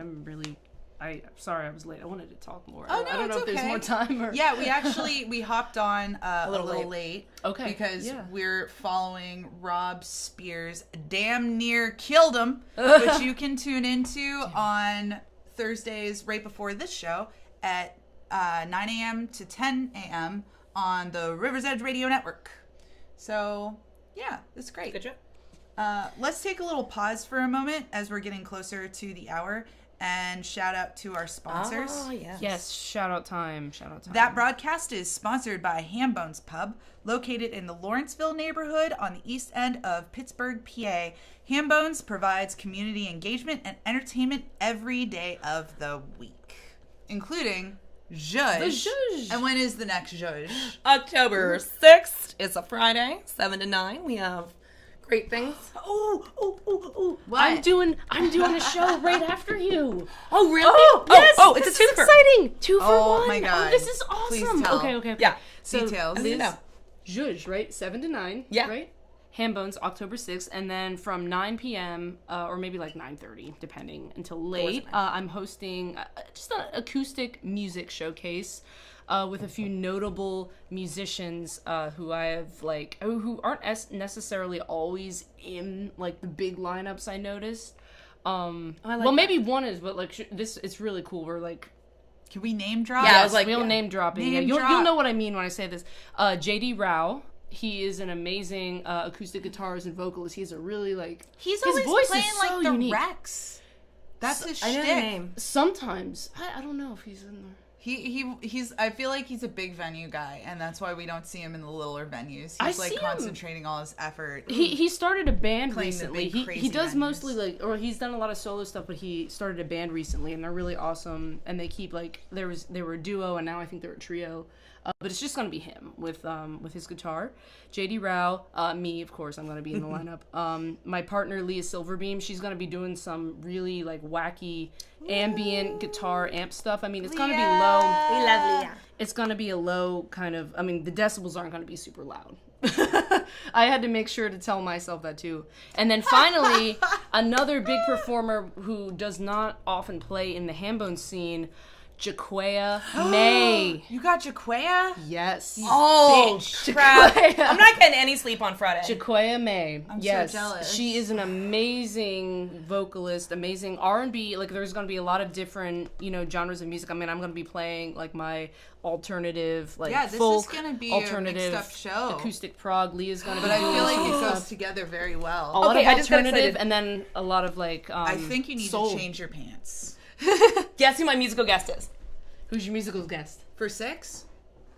sorry I was late. I wanted to talk more. Oh, no, I don't know if there's more time. Or... Yeah, we hopped on a little late. Okay. Because we're following Rob Spears' Damn Near Killed Him, which you can tune into on Thursdays right before this show at 9 a.m. to 10 a.m. on the River's Edge Radio Network. So, yeah, it's great. Good job. Let's take a little pause for a moment as we're getting closer to the hour and shout out to our sponsors. Oh, yes. Yes, shout out time. That broadcast is sponsored by Hambones Pub, located in the Lawrenceville neighborhood on the east end of Pittsburgh, PA. Hambones provides community engagement and entertainment every day of the week, including Zhuzh. The Zhuzh. And when is the next Zhuzh? October 6th. It's a Friday, 7 to 9. We have great things. What? I'm doing a show right after you. Oh, really? Oh, yes, it's this a is twofer. exciting. 2 for 1. Oh my God. Oh, this is Please awesome. tell. Okay. Yeah. So, Details. Liz, No. Zhuzh, right? 7 to 9. Yeah. Right? Hambones, October 6th, and then from 9 p.m. Or maybe like 9:30, depending, until late. I'm hosting just an acoustic music showcase with a few notable musicians who I have who aren't necessarily always in like the big lineups. I noticed. Maybe one is, but like this, it's really cool. We're like. Can we name drop? Yeah, I was like, real name dropping. Name You'll drop. know what I mean when I say this. JD Rao. He is an amazing acoustic guitarist and vocalist. He's a really His always voice playing is like so the unique. Rex. That's his I know the shtick. name. Sometimes I don't know if he's in there. He's I feel like he's a big venue guy, and that's why we don't see him in the littler venues. I He's like see him. concentrating all his effort. He started a band Playing the recently. big, He crazy does venues. mostly he's done a lot of solo stuff, but he started a band recently, and they're really awesome. And they keep they were a duo, and now I think they're a trio. But it's just gonna be him with his guitar. JD Rao, me of course, I'm gonna be in the lineup. My partner Leah Silverbeam, she's gonna be doing some really like wacky ambient guitar amp stuff. I mean, it's gonna be low. We love Leah. It's gonna be a low kind of. I mean, the decibels aren't gonna be super loud. I had to make sure to tell myself that too. And then finally, another big performer who does not often play in the Hambone scene. Jaquea May. You got Jaquea? Yes. Oh, crap. I'm not getting any sleep on Friday. Jaquea May. I'm yes. so jealous. She is an amazing vocalist, amazing R&B. Like, there's going to be a lot of different, genres of music. I mean, I'm going to be playing, like, my alternative, like, Yeah, this folk, is gonna be alternative, a mixed up show. acoustic prog. Leah's going to be But I doing feel like some it goes stuff. together very well. A lot Okay, of I just got alternative, excited. and then a lot of, like, I think you need soul. to change your pants. Guess who my musical guest is? Who's your musical guest? For 6?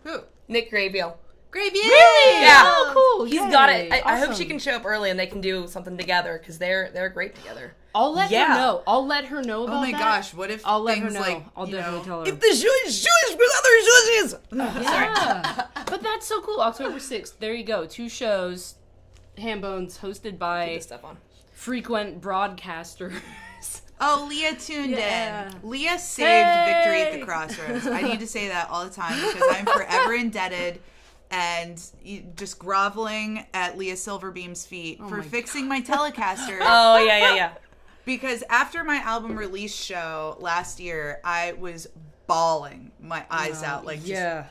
Who? Nick Graviel. Gravy! Really? Yeah. Oh, cool. He's got it. Yay. I hope Awesome. she can show up early and they can do something together because they're great together. I'll let Yeah. her know. I'll let her know about Oh my that. gosh, what if I'll let her things know. like, I'll definitely tell her. If the Jewish with other Jewishes. Yeah. But that's so cool. October 6th. There you go. 2 shows. Hambones hosted by This stuff on. frequent broadcasters. Oh, Leah tuned Yeah. in. Leah saved Victory at the Hey! Crossroads. I need to say that all the time because I'm forever indebted and just groveling at Leah Silverbeam's feet for my fixing my Telecaster. Oh, yeah. Because after my album release show last year, I was bawling my eyes out, like just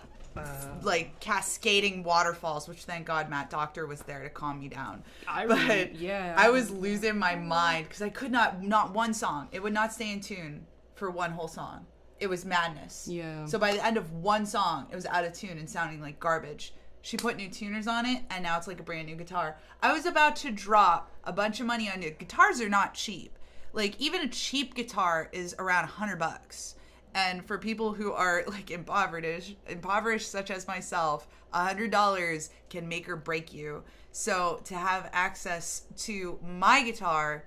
like cascading waterfalls, which thank God Matt Doctor was there to calm me down. I was losing my mind because I could not one song. It would not stay in tune for one whole song. It was madness. Yeah. So by the end of one song, it was out of tune and sounding like garbage. She put new tuners on it, and now it's like a brand new guitar. I was about to drop a bunch of money on it. Guitars are not cheap. Like, even a cheap guitar is around $100. And for people who are, like, impoverished such as myself, $100 can make or break you. So to have access to my guitar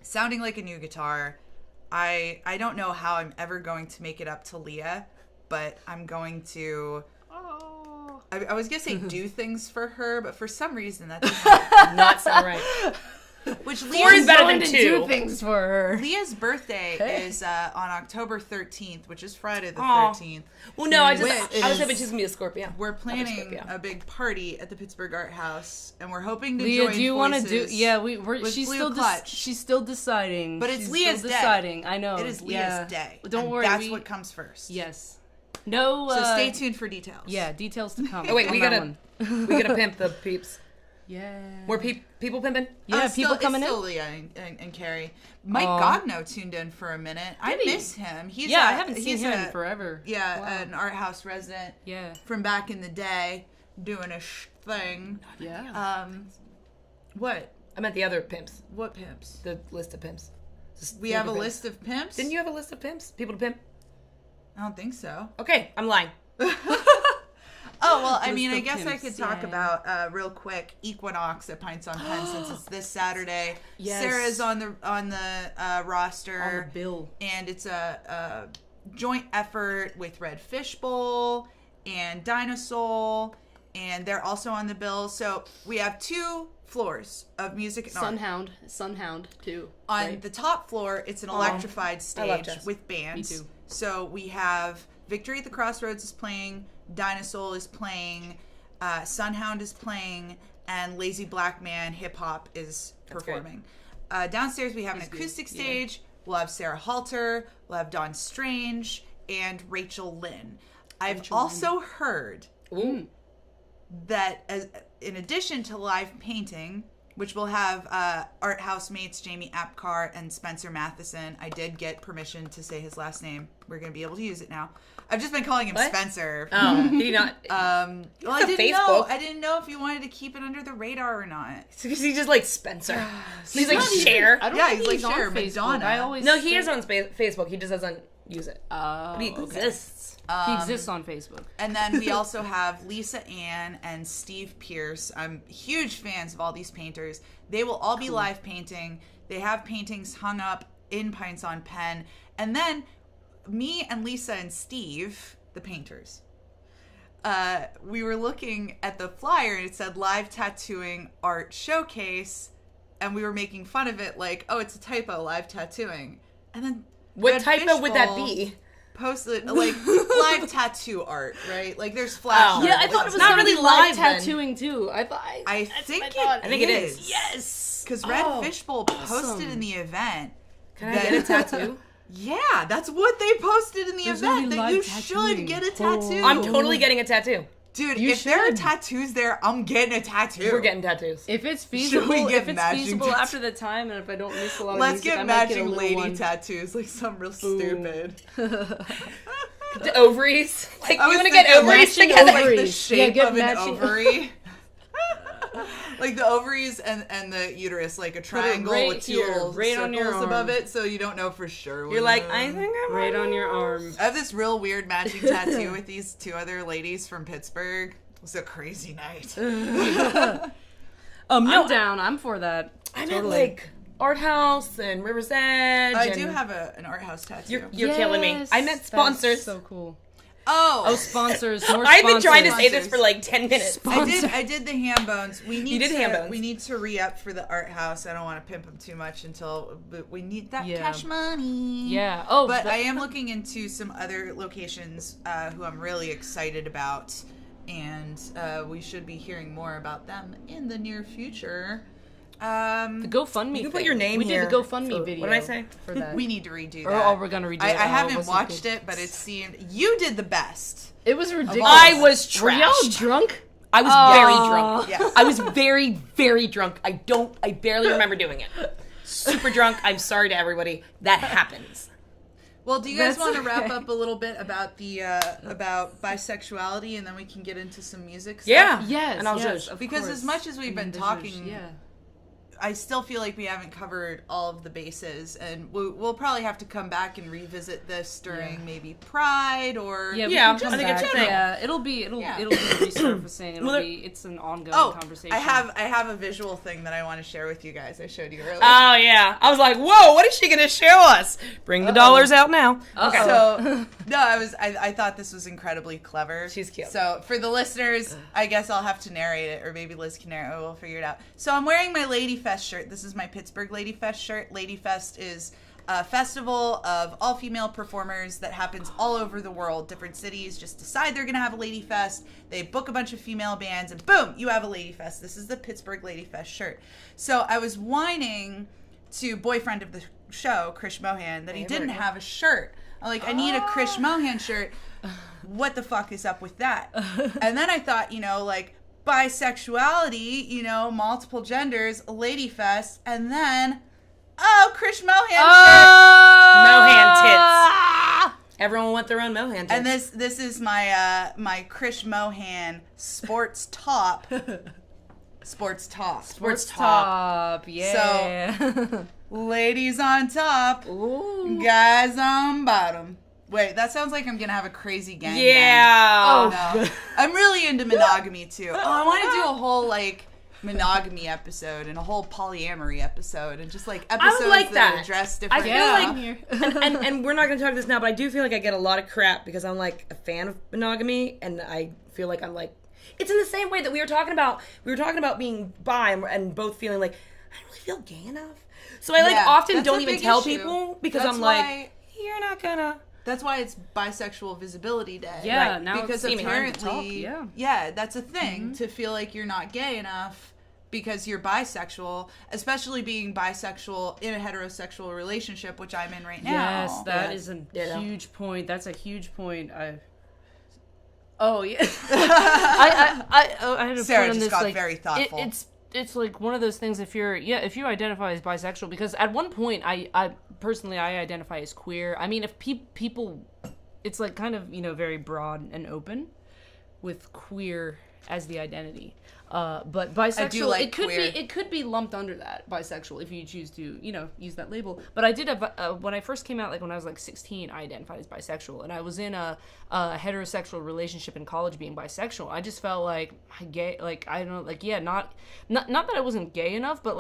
sounding like a new guitar, I don't know how I'm ever going to make it up to Leah, but I'm going to... I was going to say do things for her, but for some reason that doesn't Not sound right. Which Four is better than to 2. do things for her. Leah's birthday is on October 13th, which is Friday the Aw. 13th. Well, no, I was Which hoping is- she's gonna be a Scorpio. We're planning Scorpio. a big party at the Pittsburgh Art House, and we're hoping to Leah, join do you want to do? forces Yeah, with she's Blue still Clutch. she's still deciding. But it's She's Leah's still day. deciding. I know. It is Leah's yeah. day. Don't and worry. That's what comes first. Yes. No. So stay tuned for details. Yeah, details to come. Oh wait, on we that gotta one. we gotta pimp the peeps. Yeah. More people pimping. Yeah, It's people still, coming it's in. still Leah and Carrie. Mike Aw. Gogno tuned in for a minute. I Did he? miss him. He's Yeah, a- I haven't seen he's him a- in forever. Yeah, Wow. an art house resident Yeah. from back in the day, doing a thing. Yeah. What? I meant the other pimps. What pimps? The list of pimps. Just We think have a of pimps. list of pimps? Didn't you have a list of pimps? People to pimp? I don't think so. Okay, I'm lying. Oh, well, I List mean, I of guess I pimps, could talk yeah. about real quick Equinox at Pints on Penn since it's this Saturday. Yes. Sarah's on the roster. On the bill. And it's a joint effort with Red Fishbowl and Dinosaur, and they're also on the bill. So we have 2 floors of music and art. Sunhound too. On right? the top floor, it's an electrified love stage jazz. with bands. Me too. So we have Victory at the Crossroads is playing, Dinosaur is playing, Sunhound is playing, and Lazy Black Man Hip Hop is performing. Downstairs we have an acoustic stage. We'll have Sarah Halter, we'll have Dawn Strange, and Rachel Lynn. I've also heard that in addition to live painting, which will have art house mates Jamie Apcar and Spencer Matheson. I did get permission to say his last name. We're going to be able to use it now. I've just been calling him What? Spencer. Oh, did you not? Well, I a didn't know. Facebook. I didn't know if you wanted to keep it under the radar or not. Because he's just like Spencer. He's like Cher. I don't Yeah, think he's like Cher, on Facebook. Madonna. I always No, he is on Facebook. He just doesn't use it. Oh, But he exists. He exists on Facebook. And then we also have Lisa Ann and Steve Pierce. I'm huge fans of all these painters. They will all be live painting. They have paintings hung up in Pints on Penn. And then me and Lisa and Steve, the painters, we were looking at the flyer and it said live tattooing art showcase. And we were making fun of it like, oh, it's a typo, live tattooing. And then What Red typo would that Fishbowl be? posted like live tattoo art, right? Like there's flash. Oh. art, Yeah, I like, thought it was Not not really really live live then. tattooing too. I thought. I that's think what I thought. I think it is. Yes. because Red Oh, Fishbowl posted in the event. Can I get a tattoo? Yeah, that's what they posted in the There's event, gonna be that live you tattooing. should get a Oh. tattoo. I'm totally getting a tattoo. Dude, You if there are should. tattoos there, I'm getting a tattoo. We're getting tattoos. If it's Should we feasible, get if it's matching feasible tattoos? after the time, and if I don't miss a lot of Let's music, I get might get a matching little lady one. tattoos, like some real stupid. The ovaries. Like, I you was want to get thinking ovaries matching together? Like the ovaries. shape Yeah, get of an matching- ovary. Like the ovaries and the uterus, like a triangle right with two here, little right on your circles above arm. it, so you don't know for sure. You're like, I think I'm Right on your arm. I have this real weird matching tattoo with these 2 other ladies from Pittsburgh. It was a crazy night. No, I'm down. I'm for that. I meant Totally. like Art House and River's Edge. I and do have an art house tattoo. You're killing me. I meant That's sponsors. So cool. Oh, Oh, sponsors. More I've been trying to sponsors. say this for like 10 minutes. I did the ham bones. We need did to, ham bones. We need to re-up for the art house. I don't want to pimp them too much but we need that Yeah. cash money. Yeah. Oh, But I am looking into some other locations who I'm really excited about, and we should be hearing more about them in the near future. the GoFundMe. You can put thing. your name we here did the GoFundMe for- video. what did I say? For that. We need to redo Or, that. oh, we're gonna redo it. I Oh, haven't what's watched good? it, but it seemed you did the best. It was ridiculous. I was Were y'all trashed. drunk? I was very drunk. Yes. I was very, very drunk. I barely remember doing it. Super drunk. I'm sorry to everybody. That happens. Well, do you guys want to wrap up a little bit about the about bisexuality, and then we can get into some music stuff? Yeah. Yes. And I'll yes, judge. of Because course. as much as we've been talking, Yeah. I still feel like we haven't covered all of the bases, and we'll probably have to come back and revisit this during maybe Pride or Yeah, Yeah, we can I think it's a come thing. back. Yeah, it'll be resurfacing. It's an ongoing conversation. I have a visual thing that I want to share with you guys. I showed you earlier. Oh, yeah. I was like, whoa, what is she going to show us? Bring the dollars out now. Okay. So no, I thought this was incredibly clever. She's cute. So for the listeners, I guess I'll have to narrate it, or maybe Liz can narrate it. We'll figure it out. So I'm wearing my Lady Fest shirt. This is my Pittsburgh Lady Fest shirt. Lady Fest is a festival of all-female performers that happens all over the world. Different cities just decide they're going to have a Lady Fest. They book a bunch of female bands, and boom, you have a Lady Fest. This is the Pittsburgh Lady Fest shirt. So I was whining to boyfriend of the show, Krish Mohan, that he didn't have a shirt. I'm like, I need a Krish Mohan shirt. What the fuck is up with that? And then I thought, like, bisexuality, multiple genders, Lady Fest, and then, Krish Mohan Mohan tits. Everyone want their own Mohan tits. And this is my my Krish Mohan sports top. Sports top. Yeah. So, ladies on top, Ooh. guys on bottom. Wait, that sounds like I'm gonna have a crazy gang. Yeah. No. I'm really into monogamy too. I want to do a whole monogamy episode and a whole polyamory episode and just episodes like that. address I different. feel like, and we're not going to talk this now, but I do feel like I get a lot of crap because I'm a fan of monogamy, and I feel like I'm it's in the same way that we were talking about being bi and both feeling like I don't really feel gay enough. So I often that's don't a even big tell issue. people because That's I'm why- you're not gonna. That's why it's Bisexual Visibility Day. Yeah, Right. now Because it's time to talk, apparently, yeah. that's a thing, to feel like you're not gay enough because you're bisexual, especially being bisexual in a heterosexual relationship, which I'm in right now. Yes, that is a huge point. That's a huge point. Oh yeah. I had a Sarah point on just this. got very thoughtful. It's one of those things. If you identify as bisexual, because at one point I personally identify as queer. I mean, if people, it's kind of very broad and open, with queer as the identity. But bisexual, it could be lumped under that, bisexual, if you choose to, use that label. But I did have, when I first came out, when I was 16, I identified as bisexual, and I was in a heterosexual relationship in college being bisexual. I just felt gay, I don't know, not that I wasn't gay enough, but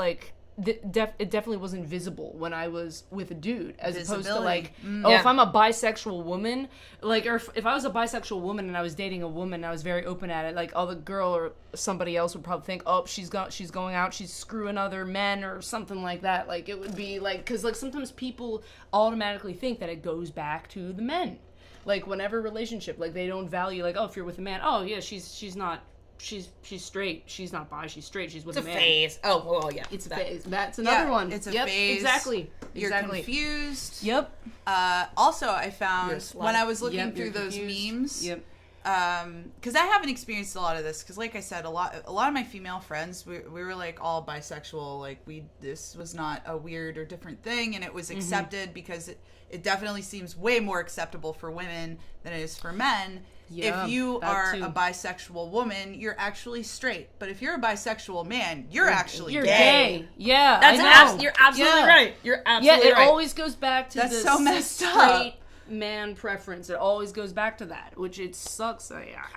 it definitely wasn't visible when I was with a dude, as opposed to if I'm a bisexual woman, or if I was a bisexual woman and I was dating a woman and I was very open at it, the girl or somebody else would probably think, oh, she's going out, she's screwing other men or something like that. It would be because sometimes people automatically think that it goes back to the men, whenever relationship, they don't value oh, if you're with a man, oh yeah, she's not. She's straight. She's not bi. She's straight. She's with a man. It's a phase. Oh, well, yeah. It's a phase. That's another one. It's a yep, phase. Exactly. You're confused. Yep. Also, I found when I was looking through you're those confused. memes, Yep. because I haven't experienced a lot of this. Because, like I said, a lot of my female friends, we were all bisexual. This was not a weird or different thing, and it was accepted because it definitely seems way more acceptable for women than it is for men. Yeah, if you are too. a bisexual woman, you're actually straight. But if you're a bisexual man, you're actually You're gay. gay. Yeah, You're absolutely right. You're absolutely yeah, it right. always goes back to That's the so messed up. straight man preference. It always goes back to that, which it sucks.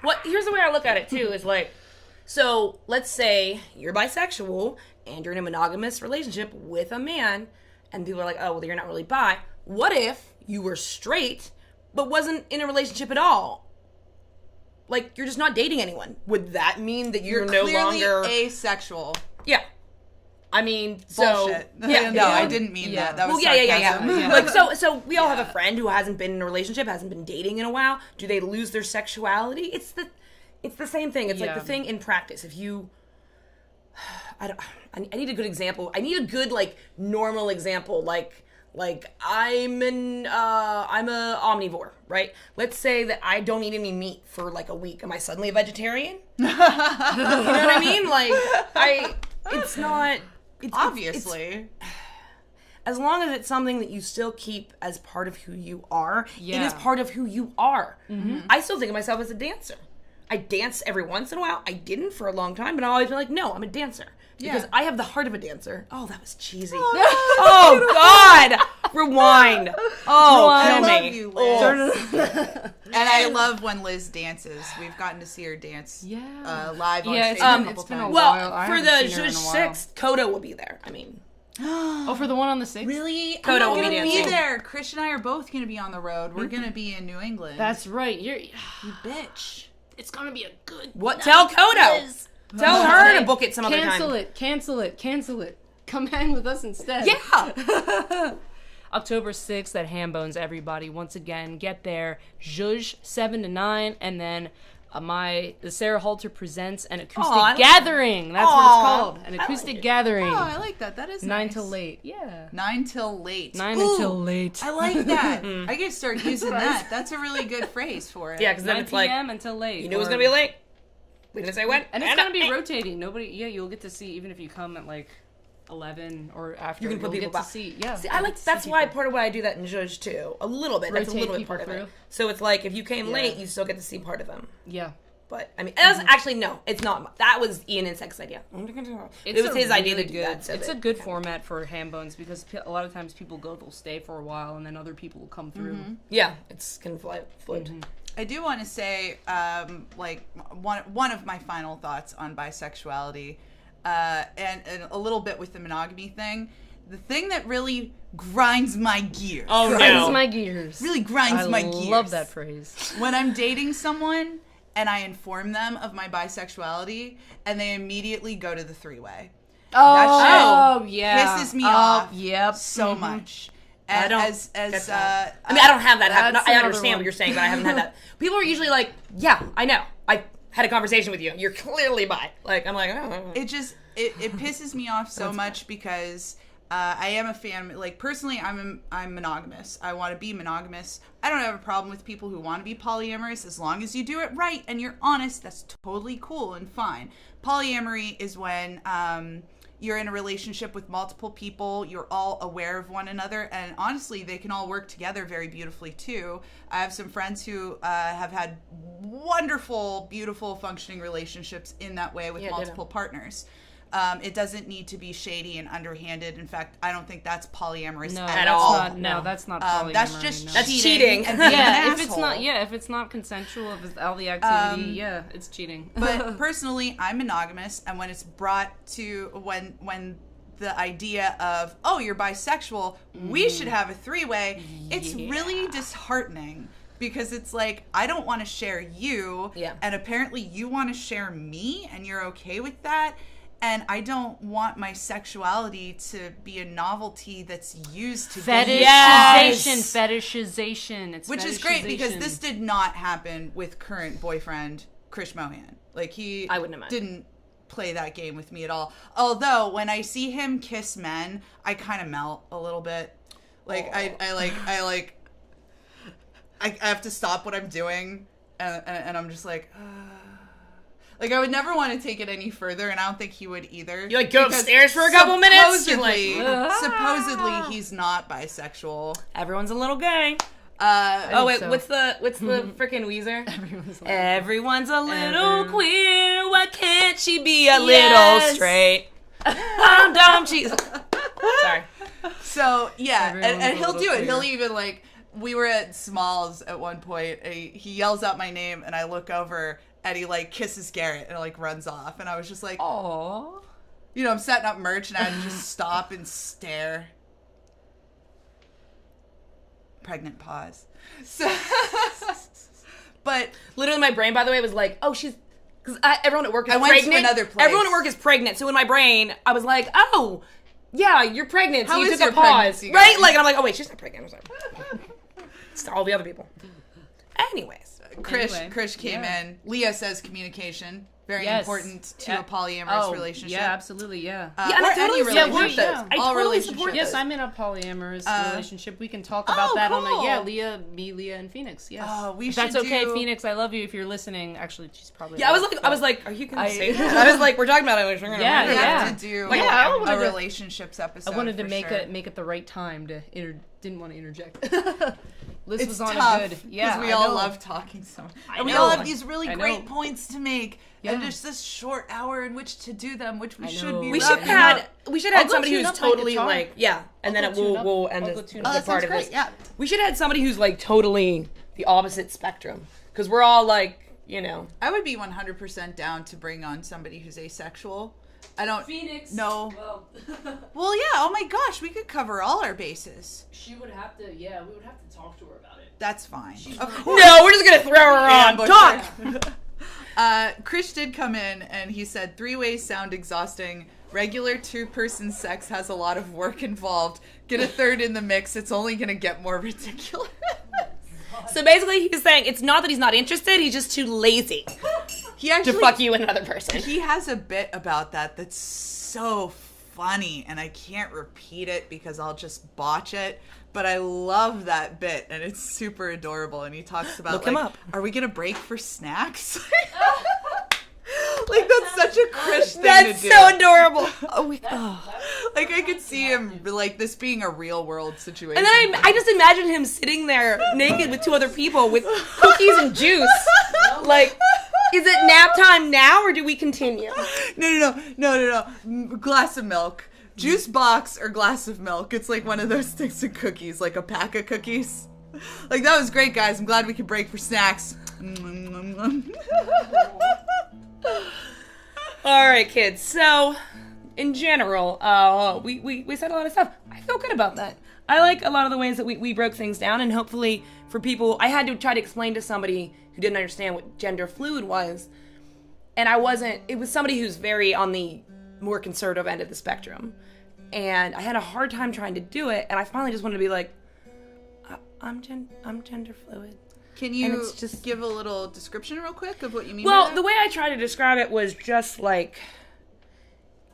Well, here's the way I look at it too. Is so let's say you're bisexual and you're in a monogamous relationship with a man, and people are like, oh, well, you're not really bi. What if you were straight but wasn't in a relationship at all? You're just not dating anyone. Would that mean that you're no clearly longer asexual? Yeah. I mean, so bullshit. Yeah, No, I didn't mean that. That was yeah. sarcasm. So we all have a friend who hasn't been in a relationship, hasn't been dating in a while. Do they lose their sexuality? It's the same thing. It's the thing in practice. If you, I need a good example. I need a good normal example. I'm a omnivore, right? Let's say that I don't eat any meat for a week. Am I suddenly a vegetarian? You know what I mean? It's not. It's obviously. as long as it's something that you still keep as part of who you are, it Yeah. is part of who you are. I still think of myself as a dancer. I dance every once in a while. I didn't for a long time, but I always been like, no, I'm a dancer. Because I have the heart of a dancer. Oh, that was cheesy. Oh, God. Rewind. Oh, I kill love me. you, Liz. And I love when Liz dances. We've gotten to see her dance live on stage a couple it's been a times. while. Well, I for haven't the seen her in a Zhuzh while. 6, Coda will be there. I mean, Oh, for the one on the 6th? Really? Coda I'm not will be gonna be dancing. there. Krish and I are both going to be on the road. We're going to be in New England. That's right. you bitch. It's gonna be a good. what? Tell Coda. Tell her to book it some other time. Cancel it. Come hang with us instead. Yeah. October 6th at Hambones, everybody. Once again, get there. Zhuzh 7 to 9, and then the Sarah Halter presents an acoustic gathering. That's what it's called. An acoustic gathering. Oh, I like that. That is 9 nice. till late. Yeah. 9 till late. 9 Ooh, until late. I like that. I get to start using that. That's a really good phrase for it. Yeah, because then 9 it's like, p.m. until late. you knew it was going to be late. We didn't say when. And it's going to be rotating. You'll get to see, even if you come at like 11 or after, You can put you'll people get back. to see. Yeah. See, I like that's why part of why I do that in Zhuzh too. A little bit. That's a Rotate little bit people part of it. through. So it's like if you came late, you still get to see part of them. Yeah. But I mean, it was actually no, it's not. That was Ian and Sex's idea. It was his idea to do that. So it's a good format for Hambones because a lot of times people they'll stay for a while, and then other people will come through. Yeah, it's can float. I do want to say, like, one of my final thoughts on bisexuality, and a little bit with the monogamy thing. The thing that really grinds my gears. Oh no! Grinds my gears. Really grinds my gears. I love that phrase. When I'm dating someone and I inform them of my bisexuality, and they immediately go to the three-way. Oh, yeah. Pisses me off. Yep. So much. And I don't as I mean, I don't have that happen. That's I another understand one. what you're saying, but I haven't had that. People are usually like, "Yeah, I know. I had a conversation with you. You're clearly bi." Like, I'm like, oh. it just it pisses me off so much because I am a fan. Like, personally, I'm monogamous. I want to be monogamous. I don't have a problem with people who want to be polyamorous as long as you do it right and you're honest. That's totally cool and fine. Polyamory is when you're in a relationship with multiple people. You're all aware of one another, and honestly, they can all work together very beautifully too. I have some friends who have had wonderful, beautiful, functioning relationships in that way with multiple partners. It doesn't need to be shady and underhanded. In fact, I don't think that's polyamorous at all. That's not polyamory. That's just That's cheating. and being yeah. an If it's asshole. not, if it's not consensual, if it's all the activity, it's cheating. But personally, I'm monogamous, and when it's brought to when the idea of, oh, you're bisexual, we should have a three-way, it's really disheartening. Because it's like, I don't want to share you, and apparently you want to share me, and you're okay with that. And I don't want my sexuality to be a novelty that's used to Fetishization. It's which is great because this did not happen with current boyfriend Krish Mohan. Like, I wouldn't imagine. didn't play that game with me at all. Although when I see him kiss men, I kind of melt a little bit. Like I have to stop what I'm doing, and I'm just like. Like, I would never want to take it any further, and I don't think he would either. You like go upstairs for a couple minutes? Supposedly, he's not bisexual. Everyone's a little gay. What's the freaking Weezer? Everyone's a little queer. Why can't she be a little straight? I'm dumb. She's sorry. So yeah, and he'll do it. queer. He'll even like. We were at Smalls at one point. And he yells out my name, and I look over. And he, like, kisses Garrett and, like, runs off. And I was just like, aww. You know, I'm setting up merch, and I had to just stop and stare. Pregnant pause. So, but literally my brain, by the way, was like, oh, she's... Because everyone at work is I went pregnant. to another place. Everyone at work is pregnant. So in my brain, I was like, oh, yeah, you're pregnant. So How you is took a your pause. pregnancy Right? going? Like, and I'm like, oh, wait, she's not pregnant. I'm sorry. It's all the other people. Anyways. Krish came in. Leah says communication. very Yes. important to a polyamorous relationship. Yeah, absolutely, yeah. Yeah, and I or totally any support relationship. those. I All totally relationships. support Yes, those. I'm in a polyamorous relationship. We can talk about that on cool. Leah and Phoenix. Yes. We If that's should okay, do- Phoenix. I love you. If you're listening, actually, she's probably. Yeah, I was like, are you gonna say that? I was like, we're talking about it. We Yeah. have to do I a wanted to- relationships episode. I wanted to for make sure. it make it the right time to didn't want to interject. Liz It's was on tough a good. Yeah, we I all know. love talking so much. And we know. all have these really I great know. points to make. Yeah. And just this short hour in which to do them, which we I should know. be We should wrapping have up. we should I'll have go somebody tune who's up my totally guitar. like and then go tune up. we'll end I'll go this tune a up. good that part sounds of great. this. Yeah. We should have somebody who's like totally the opposite spectrum because we're all like, you know. I would be 100% down to bring on somebody who's asexual. I don't Phoenix. know. Well, Well, yeah. Oh my gosh, we could cover all our bases. she would have to. Yeah, we would have to talk to her about it. That's fine. Of course. No, we're just gonna throw her on. Ambush Talk. her. Chris did come in and he said 3 ways sound exhausting. Regular 2-person sex has a lot of work involved. Get a third in the mix. It's only gonna get more ridiculous. So basically, he's saying it's not that he's not interested; he's just too lazy He to actually fuck you and another person. He has a bit about that that's so funny, and I can't repeat it because I'll just botch it. But I love that bit, and it's super adorable. And he talks about, Look him like, up. are we gonna break for snacks? Like, that's such a Chris thing That's to do. so adorable. Like, I could see him, like, this being a real world situation. And then I just imagine him sitting there naked with 2 other people with cookies and juice. Like, is it nap time now or do we continue? No. Glass of milk. Juice box or glass of milk. It's like one of those things of cookies, like a pack of cookies. Like, that was great, guys. I'm glad we could break for snacks. All right, kids. So, in general, we said a lot of stuff. I feel good about that. I like a lot of the ways that we broke things down, and hopefully for people, I had to try to explain to somebody who didn't understand what gender fluid was, and it was somebody who's very on the more conservative end of the spectrum, and I had a hard time trying to do it, and I finally just wanted to be like, I'm gender fluid. Can you just give a little description real quick of what you mean by Well, that? the way I tried to describe it was just like,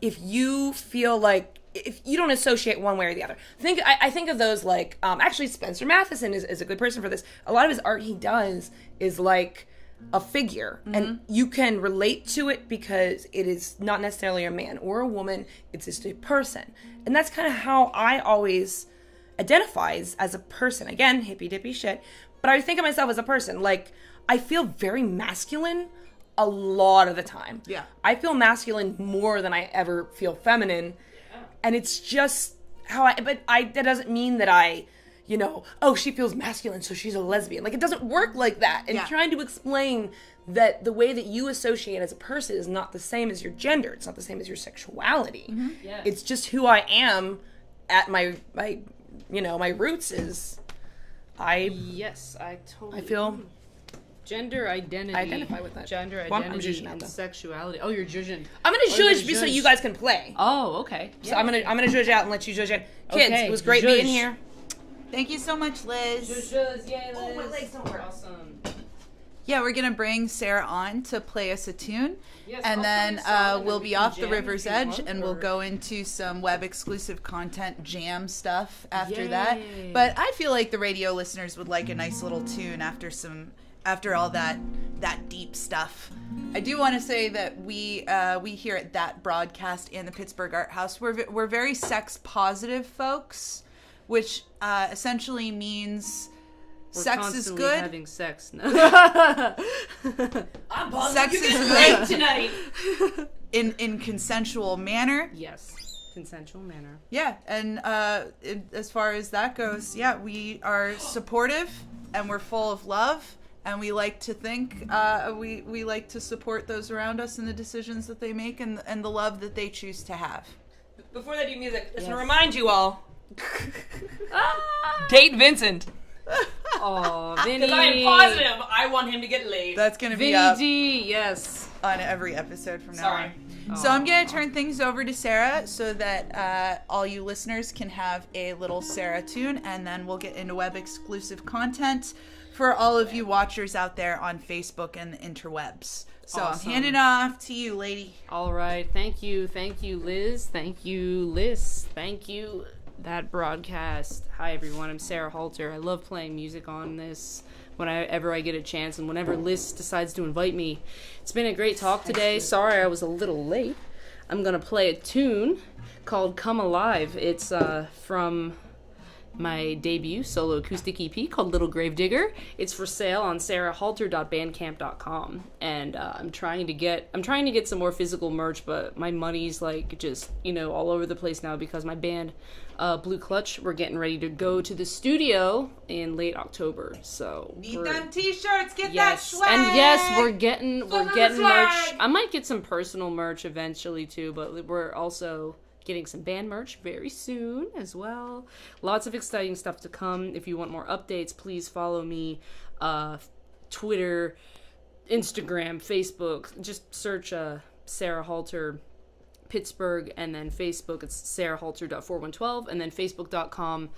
if you feel like, if you don't associate one way or the other. I think of those like, actually Spencer Matheson is a good person for this. A lot of his art he does is like a figure, and you can relate to it because it is not necessarily a man or a woman, it's just a person. And that's kind of how I always identify as a person. Again, hippy dippy shit. But I think of myself as a person. Like, I feel very masculine a lot of the time. Yeah. I feel masculine more than I ever feel feminine. And it's just how that doesn't mean that I, she feels masculine, so she's a lesbian. Like, it doesn't work like that. And trying to explain that the way that you associate as a person is not the same as your gender. It's not the same as your sexuality. Mm-hmm. Yeah. It's just who I am at my roots is Yes, I totally. I feel gender identity. I identify with that. Gender Well, I'm identity judging that, and though. sexuality. Oh, you're judging. I'm gonna you're judge so judge. you guys can play. Oh, okay. So I'm gonna judge out and let you judge out. Kids, Okay, it was great judge. being here. Thank you so much, Liz. Yay, Oh, my legs don't work. Awesome. Yeah, we're gonna bring Sarah on to play us a tune, Yes, and I'll then play a song, and we'll then we be can off the jam river's if you edge, want, and we'll or- go into some web exclusive content jam stuff after that. Yay. But I feel like the radio listeners would like a nice little tune after all that deep stuff. I do want to say that we here at That Broadcast and the Pittsburgh Art House, we're very sex positive folks, which essentially means We're sex is constantly good. Having sex. No. I'm buzzing. Sex You is guys good. great tonight. in consensual manner. Yes. Consensual manner. Yeah, and as far as that goes, yeah, we are supportive and we're full of love, and we like to think we like to support those around us in the decisions that they make and the love that they choose to have. Before they do music, just Yes. to remind you all, date Vincent. Oh, Vinny. Because I am positive I want him to get laid. That's gonna be Vinny up D. Yes. on every episode from now Sorry. on. So I'm going to turn things over to Sarah so that all you listeners can have a little Sarah tune, and then we'll get into web exclusive content for all of you watchers out there on Facebook and the interwebs. So Awesome. I'm handing off to you, lady. All right. Thank you, Liz. Thank you, Liss. Thank you, that broadcast. Hi, everyone. I'm Sarah Halter. I love playing music on this whenever I get a chance and whenever Liss decides to invite me. It's been a great talk today. Sorry I was a little late. I'm going to play a tune called Come Alive. It's from my debut solo acoustic EP called Little Gravedigger. It's for sale on sarahhalter.bandcamp.com, and I'm trying to get some more physical merch, but my money's like just all over the place now because my band Blue Clutch, we're getting ready to go to the studio in late October. So Need them t-shirts, get yes, that swag. and yes, we're getting merch. swag. I might get some personal merch eventually too, but we're also getting some band merch very soon as well. Lots of exciting stuff to come. If you want more updates, please follow me, Twitter, Instagram, Facebook. Just search Sarah Halter Pittsburgh, and then Facebook it's sarahhalter.4112, and then facebook.com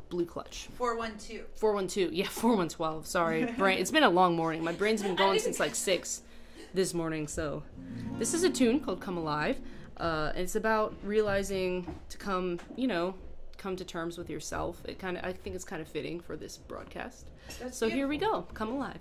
Blue Clutch 412. Yeah, 4112. Sorry, brain. It's been a long morning. My brain's been going since like 6 this morning. So this is a tune called Come Alive. It's about realizing to come to terms with yourself. I think it's kind of fitting for this broadcast. So here we go. Come Alive.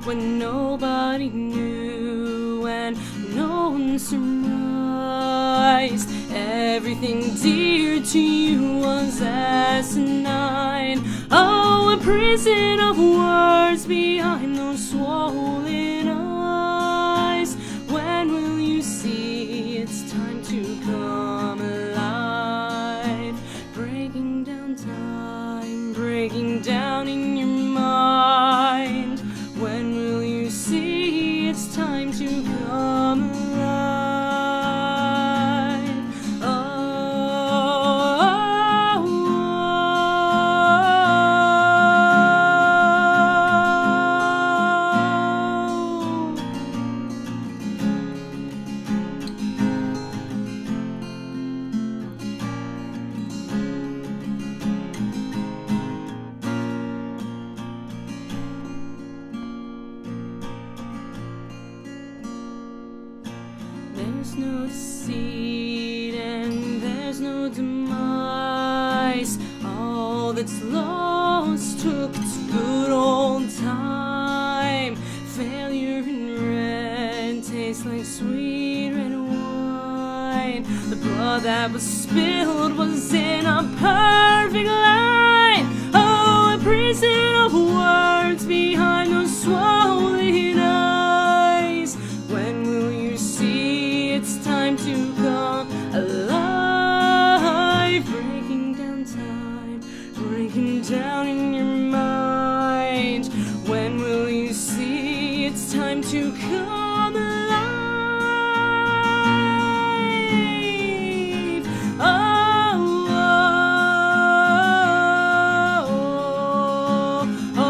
When nobody knew and no one surmised, everything dear to you was asinine. Oh, a prison of words behind those swollen eyes. When will you see it's time to come alive? Breaking down time, breaking down in your mind. When will you see it's time to come alive? Oh, oh, there's no deceit and there's no demise. All that's lost took its good old time. Failure and red taste like sweet red wine. The blood that was spilled was in a perfect line. Oh, a prison of words behind those swollen eyes. When will you see it's time to come alive? Breaking down time, breaking down in your mind. When will you see it's time to come alive? Oh, oh, oh,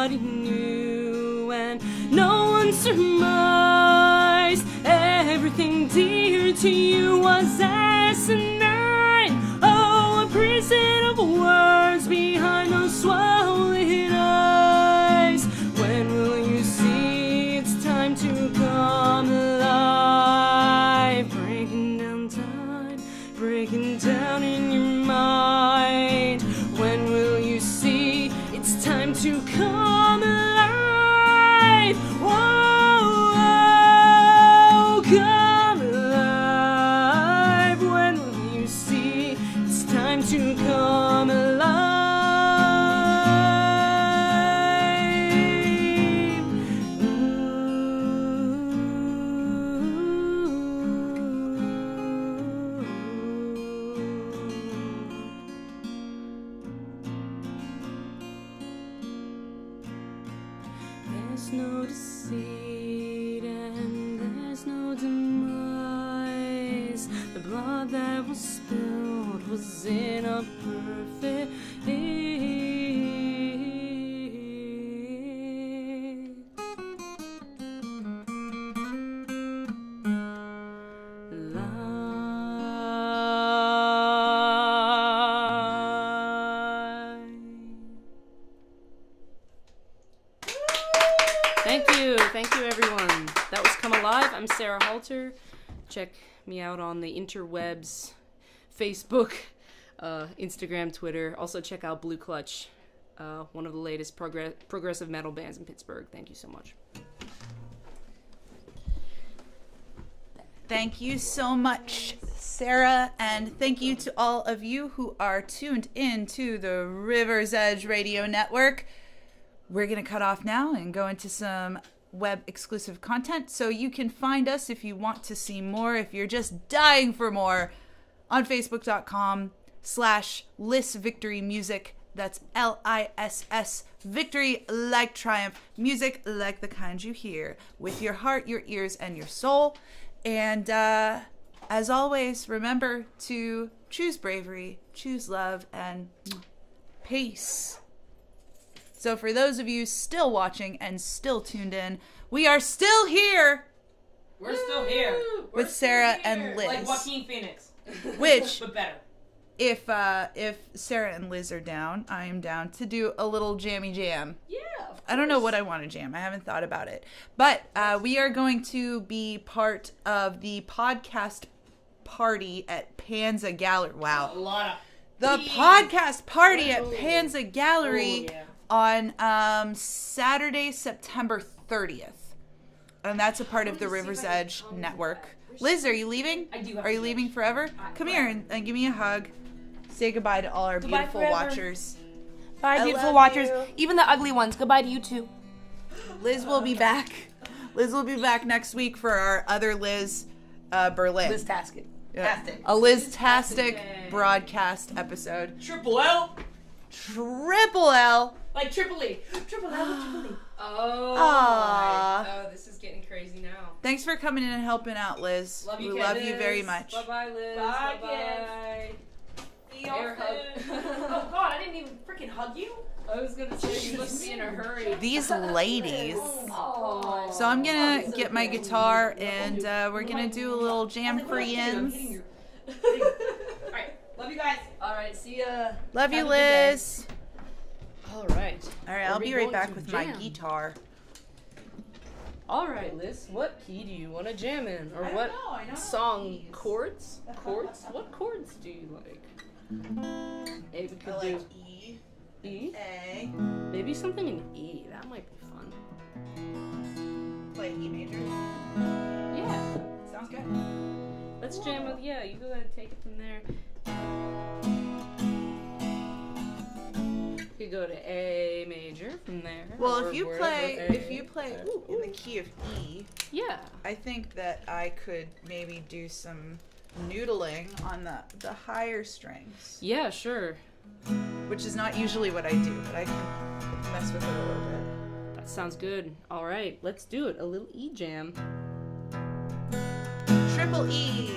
nobody knew, and no one surmised everything dear to you was asinine. Oh, a prison of words behind those swollen eyes. When will you see it's time to come alive? Breaking down time, breaking down in your mind. When will you see it's time to come alive? Whoa, come alive. When will you see it's time to come alive? There's no deceit and there's no demise. The blood that was spilled was in a perfect Thank you everyone. That was Come Alive. I'm Sarah Halter. Check me out on the interwebs, Facebook, Instagram, Twitter. Also check out Blue Clutch, one of the latest progressive metal bands in Pittsburgh. Thank you so much. Thank you so much, Sarah, and thank you to all of you who are tuned in to the River's Edge Radio Network. We're going to cut off now and go into some web exclusive content, so you can find us if you want to see more, if you're just dying for more, on facebook.com/Liss Victory Music. That's LISS Victory, like triumph, music like the kind you hear, with your heart, your ears, and your soul. And as always, remember to choose bravery, choose love, and peace. So for those of you still watching and still tuned in, we are still here. We're still here. With Sarah and Liz. Like Joaquin Phoenix. Which, but better. If Sarah and Liz are down, I am down to do a little jammy jam. Yeah, of course. I don't know what I want to jam. I haven't thought about it. But we are going to be part of the podcast party at Panza Gallery. Wow. A lot of the podcast party at Panza Gallery. yeah. On Saturday, September 30th. And that's a part of the River's Edge Network. Liz, are you leaving? I do have Are you to leaving forever? Come here and give me a hug. Say goodbye to all our beautiful forever. watchers. Bye, I beautiful love watchers. you. Even the ugly ones. Goodbye to you too. Liz will be back. Liz will be back next week for our other Liz Berlin. Liz Tasket. Yeah. A Liz-tastic broadcast episode. Triple L. Triple L. Like Tripoli. Triple L with Tripoli. Aww. Oh, this is getting crazy now. Thanks for coming in and helping out, Liz. Love you, we Liz. love you very much. Bye-bye, Liz. Bye, Bye-bye. Air hug. Oh God, I didn't even freaking hug you. I was gonna say, you must be in a hurry. These ladies. Oh. So I'm gonna get my guitar and we're gonna do a little jam for yins. Alright, love you guys. Alright, see ya. Love you, Have a good day. Liz. Alright. Alright, I'll be right back with my guitar. Alright, Liz, what key do you want to jam in? Or what song? Chords? Chords? What chords do you like? Maybe we could do E. E? A. Maybe something in E. That might be fun. Play E major. Yeah. Sounds good. Let's jam with, yeah, you go ahead and take it from there. You could go to A major from there. Well, or if you wherever play A- in the key of E, Yeah. I think that I could maybe do some noodling on the higher strings, Yeah, sure. which is not usually what I do, but I can mess with it a little bit. That sounds good. Alright, let's do it. A little E jam. Triple E.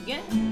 begin.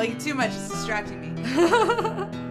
like it too much. It's distracting me.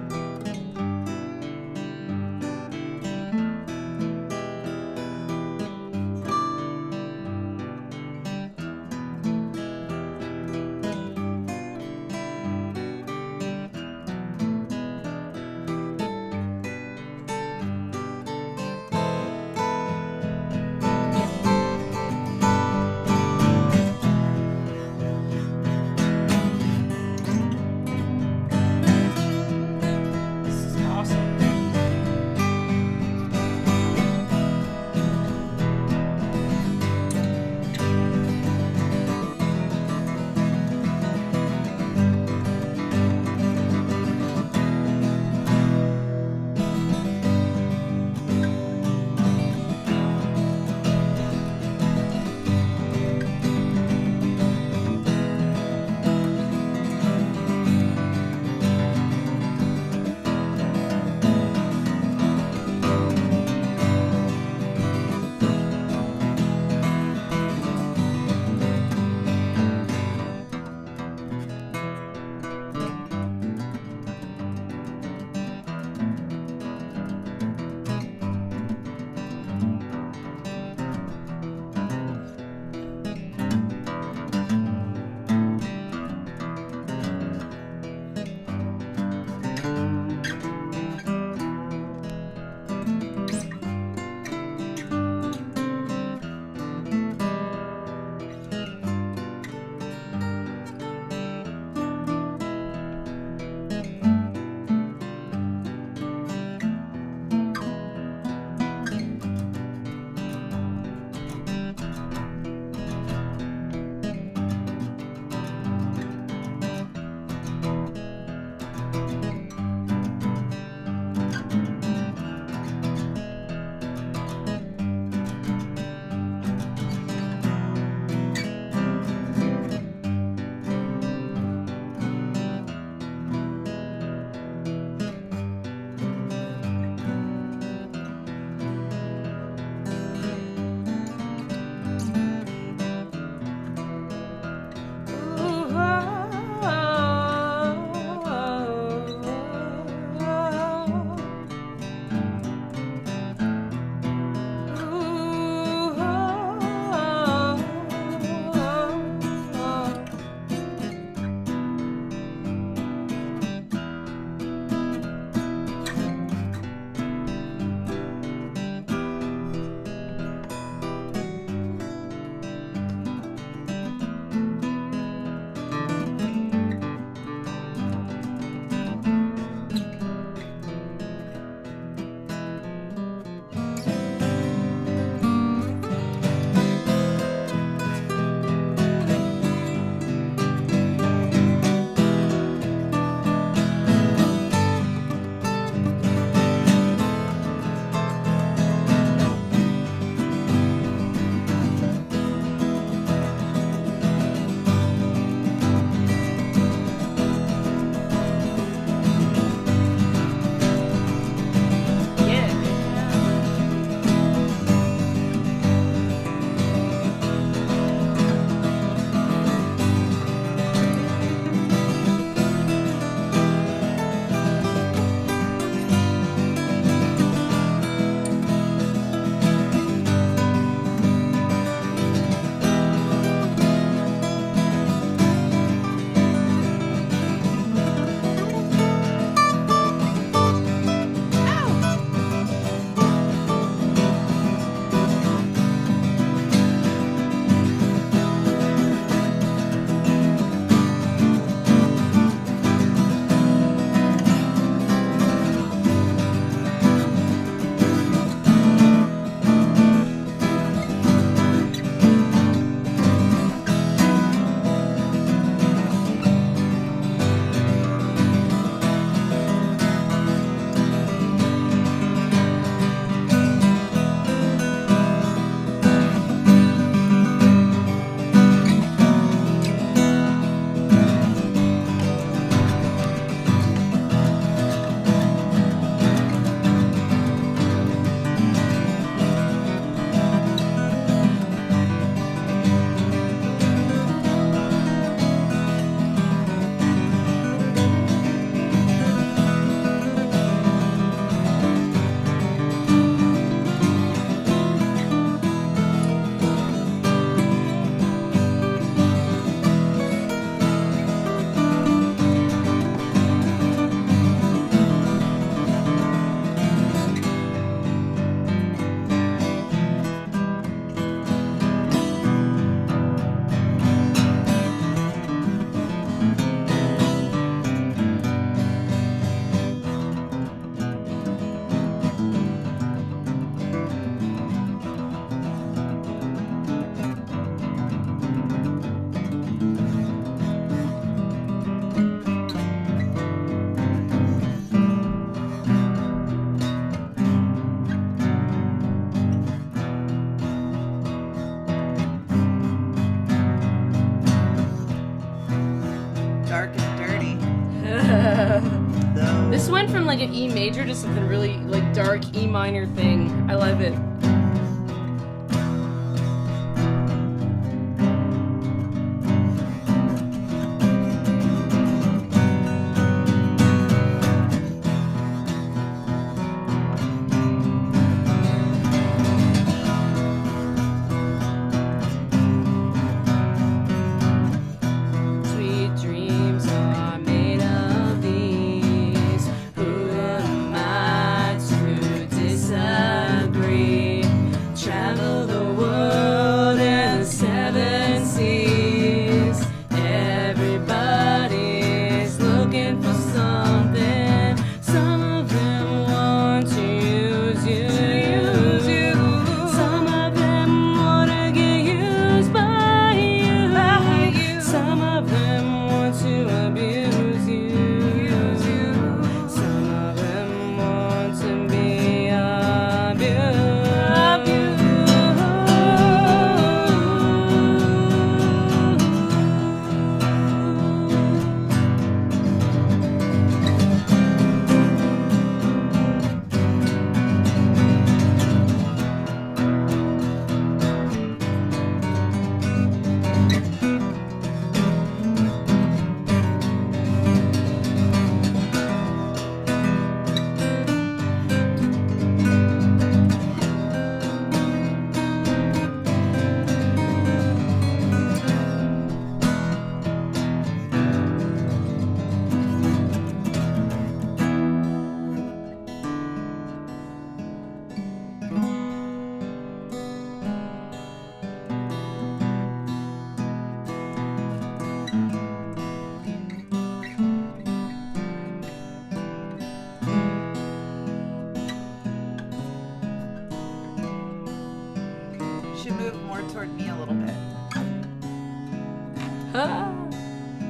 like an E major to something really like dark E minor thing. I love it.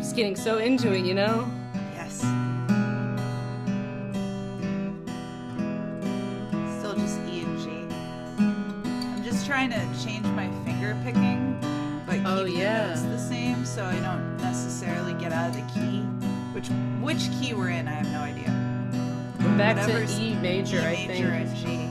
Just getting so into it, you know? Yes. Still just E and G. I'm just trying to change my finger picking, but keep the notes the same so I don't necessarily get out of the key. Which key we're in, I have no idea. We're back to E major, I think. E major and G.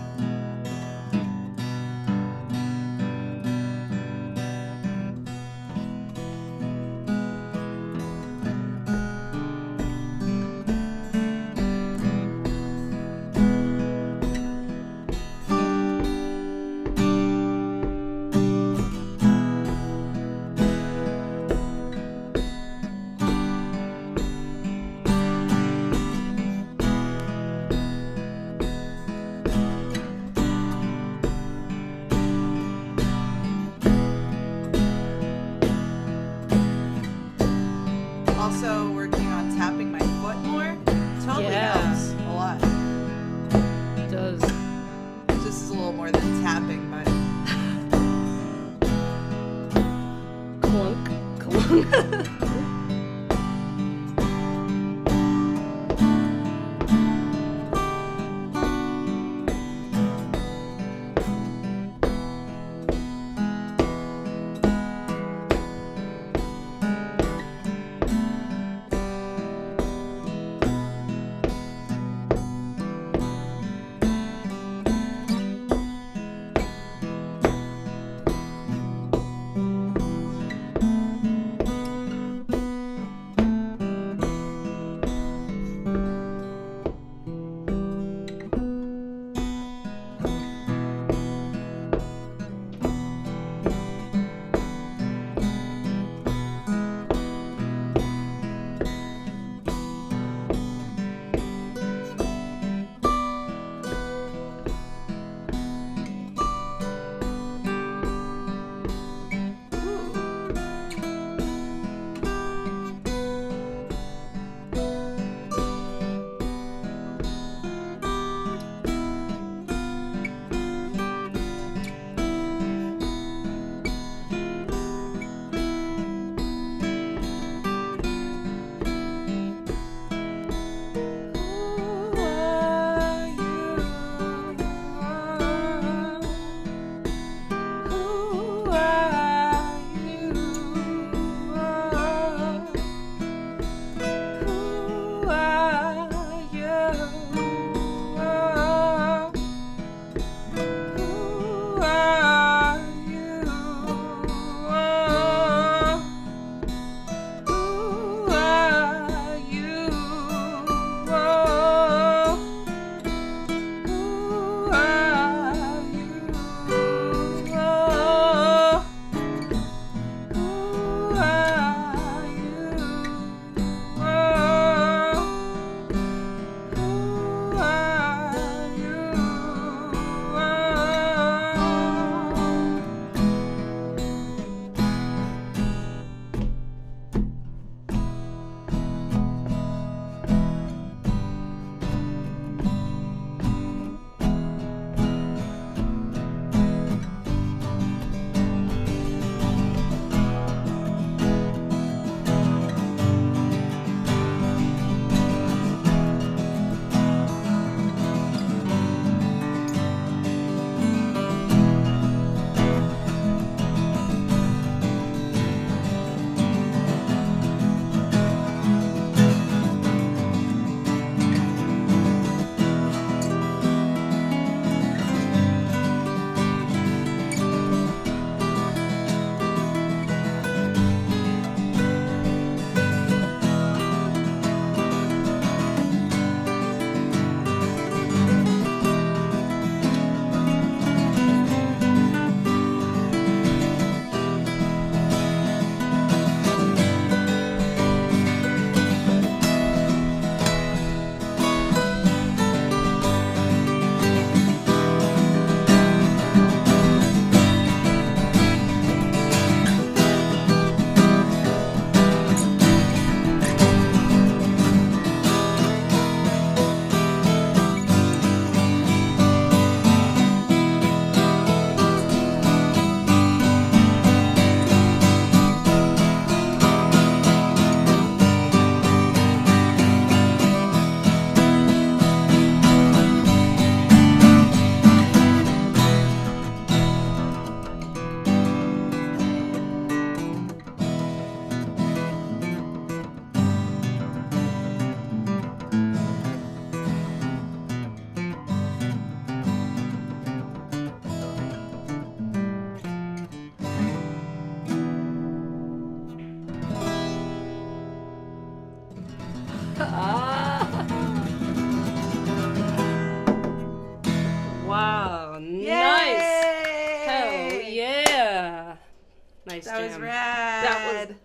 Nice That was jam. rad. That was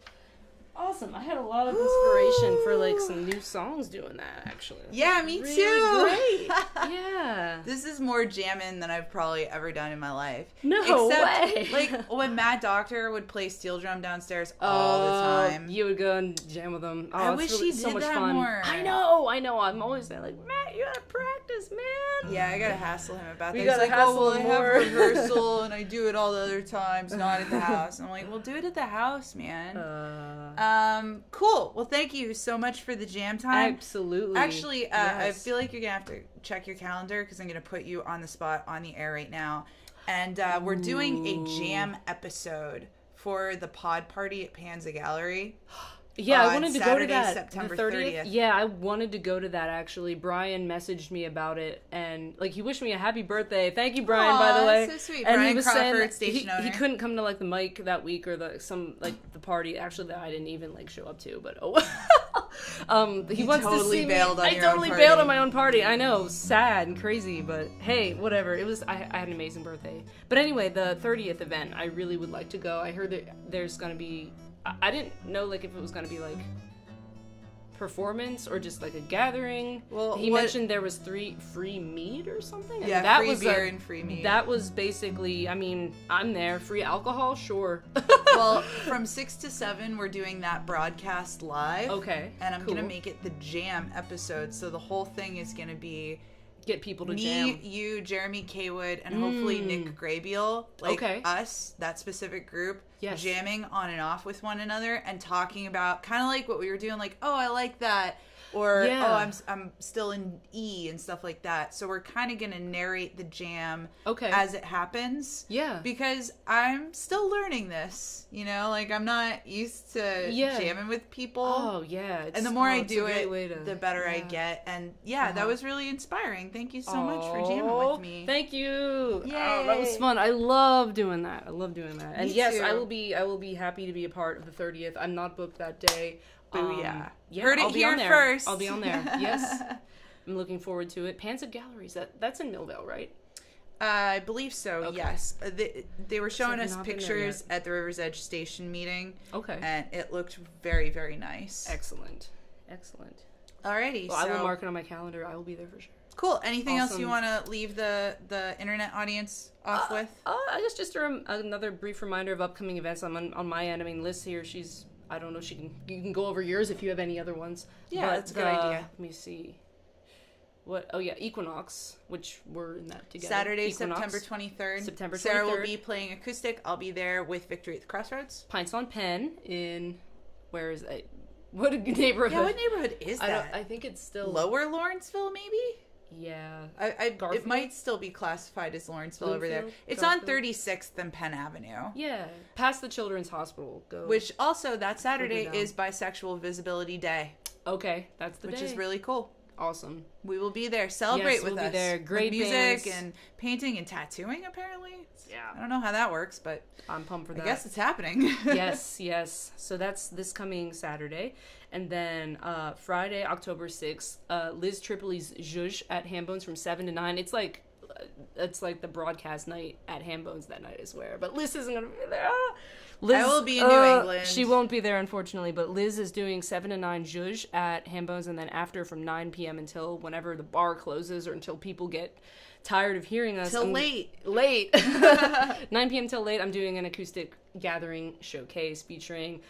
awesome. I had a lot of inspiration for like some new songs doing that, actually. Yeah, me really too. Great. Yeah. This is more jamming than I've probably ever done in my life. No way. Like when Matt Doctor would play steel drum downstairs all the time. You would go and jam with him. Oh, I it's wish really, he so did much that fun. more. I know. I'm always saying like, Matt, you gotta practice, man. Yeah, I gotta hassle him about that. We He's gotta like, hassle well, I him have more." rehearsal and I do it all the other times, not at the house. I'm like, well, do it at the house, man. Cool. Well, thank you so much for the jam time. Absolutely. Actually, I Yes. feel like you're gonna have to check your calendar because I'm gonna put you on the spot on the air right now, and we're doing a jam episode for the pod party at Panza Gallery. Yeah, I on wanted to Saturday, go to that. September the 30th. 30th. Yeah, I wanted to go to that actually. Brian messaged me about it and like he wished me a happy birthday. Thank you, Brian, by the Aw, way. so sweet. And Brian he was saying Crawford, that station owner. he couldn't come to like the mic that week or the party actually that I didn't even like show up to, but oh he You wants totally to see bailed me. on I your own totally party. bailed on my own party. I know, sad and crazy, but hey, whatever. It was I had an amazing birthday. But anyway, the 30th event, I really would like to go. I heard that there's gonna be I didn't know like if it was gonna be like performance or just like a gathering. Well, he what- mentioned there was 3 free mead or something. And Yeah, that free was beer and free mead. That was basically, I mean, I'm there. Free alcohol, sure. Well, from 6 to 7, we're doing that broadcast live. Okay, And I'm cool. gonna make it the jam episode, so the whole thing is gonna be Get people to me, jam. you, Jeremy Kaywood, and hopefully Nick Graybeal, like Okay. us, that specific group, Yes. jamming on and off with one another and talking about kind of like what we were doing, like, oh, I like that, or Yeah. oh, I'm still in E and stuff like that. So we're kind of gonna narrate the jam Okay. as it happens. Yeah. Because I'm still learning this, you know, like I'm not used to Yeah. jamming with people. Oh, yeah. And the more I it's a do great it, way to- the better I yeah. get. And yeah, that Uh-huh. was really inspiring. Thank you so much for jamming Oh, with me. Thank you. Oh, that Yay. was fun. I love doing that. And Me yes, too. I will be happy to be a part of the 30th. I'm not booked that day. Booyah. Yeah, Heard it I'll be here on there. first. I'll be on there. Yes. I'm looking forward to it. Panza Galleries. That's in Millvale, right? I believe so, Okay. yes. They were showing I've us not been there pictures at the River's Edge Station meeting, Okay. and it looked very, very nice. Excellent. Alrighty, Well, so I will mark it on my calendar. I will be there for sure. cool. Anything else you Awesome. want to leave the internet audience off with? I guess just another brief reminder of upcoming events on my end. I mean, Liss here, I don't know, you can go over yours if you have any other ones. Yeah, But that's a good idea. Let me see. Equinox, which we're in that together. Saturday, Equinox, September 23rd. September Sarah will 23rd. be playing acoustic. I'll be there with Victory at the Crossroads. Pints on Penn in, where is it? What neighborhood? Yeah, what neighborhood is that? I think it's still Lower Lawrenceville, maybe? Yeah. It Garfield? might still be classified as Lawrenceville over there. Bloomfield? It's on Garfield? 36th and Penn Avenue. Yeah. Past the Children's Hospital. Go. Which also, that Saturday down. is Bisexual Visibility Day, Okay, that's the which day. is really cool. awesome. We will be there. Celebrate Yes, with we'll be us. there. With Great music bands. and painting and tattooing, apparently. I Yeah. don't know how that works, but I'm pumped for that. I guess it's happening. yes. So that's this coming Saturday. And then Friday, October 6th, Liz Tripoli's Zhuzh at Hambones from 7 to 9. It's like the broadcast night at Hambones that night, I swear. But Liz isn't going to be there. Liz, I will be in New England. She won't be there, unfortunately. But Liz is doing 7 to 9 Zhuzh at Hambones. And then after from 9 p.m. until whenever the bar closes or until people get tired of hearing us. Till late. 9 p.m. till late, I'm doing an acoustic gathering showcase featuring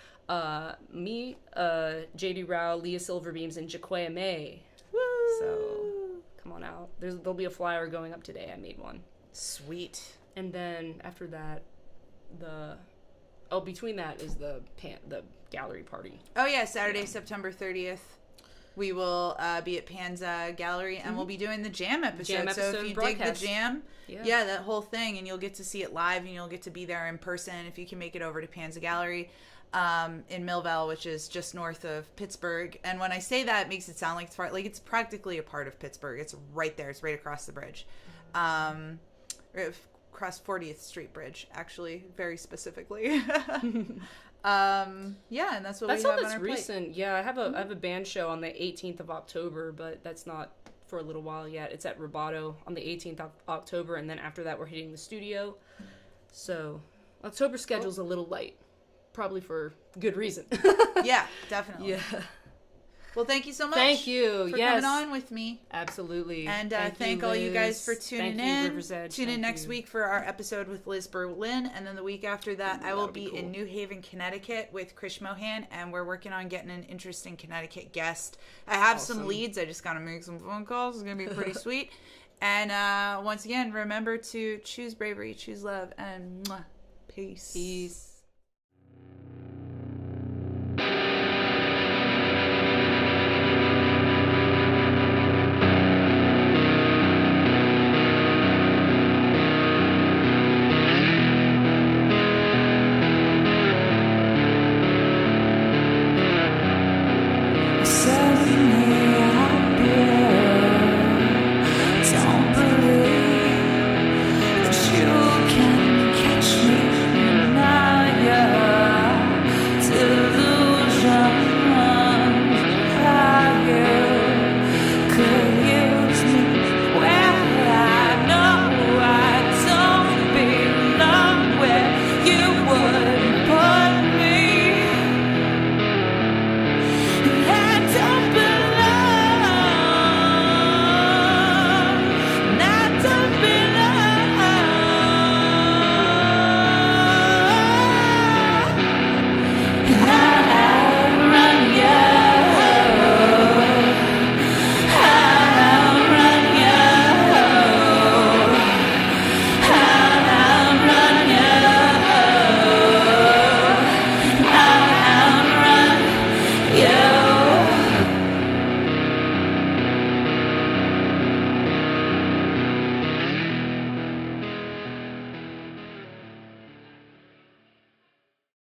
me, JD Rao, Leah Silverbeams, and Jaquea May. Woo! So come on out. There'll be a flyer going up today. I made one. Sweet. And then after that, between that is the gallery party. Oh yeah, Saturday, September 30th. We will be at Panza Gallery, and we'll be doing the jam episode. Jam So episode if you broadcast. dig the jam, Yeah. that whole thing, and you'll get to see it live, and you'll get to be there in person if you can make it over to Panza Gallery in Millvale, which is just north of Pittsburgh. And when I say that, it makes it sound like it's far, like it's practically a part of Pittsburgh. It's right there. It's right across the bridge. Across 40th Street Bridge, actually, very specifically. Yeah, and that's what That's we all have on that's our plate. recent. Yeah, I have a band show on the 18th of October, but that's not for a little while yet. It's at Roboto on the 18th of October, and then after that we're hitting the studio. So October schedule's a little light. probably for good reason. Yeah, definitely. Yeah. Well, thank you so much. Thank you. For yes. coming on with me. Absolutely. And thank all you you guys Liz. for tuning Thank you, in. River's Edge. Tune in Thank next you. week for our episode with Liz Berlin. And then the week after that, I will be in New Haven, Connecticut with Krish Mohan. And we're working on getting an interesting Connecticut guest. I have some leads. I just got to make some phone calls. It's going to be pretty sweet. And once again, remember to choose bravery, choose love, and peace. Peace.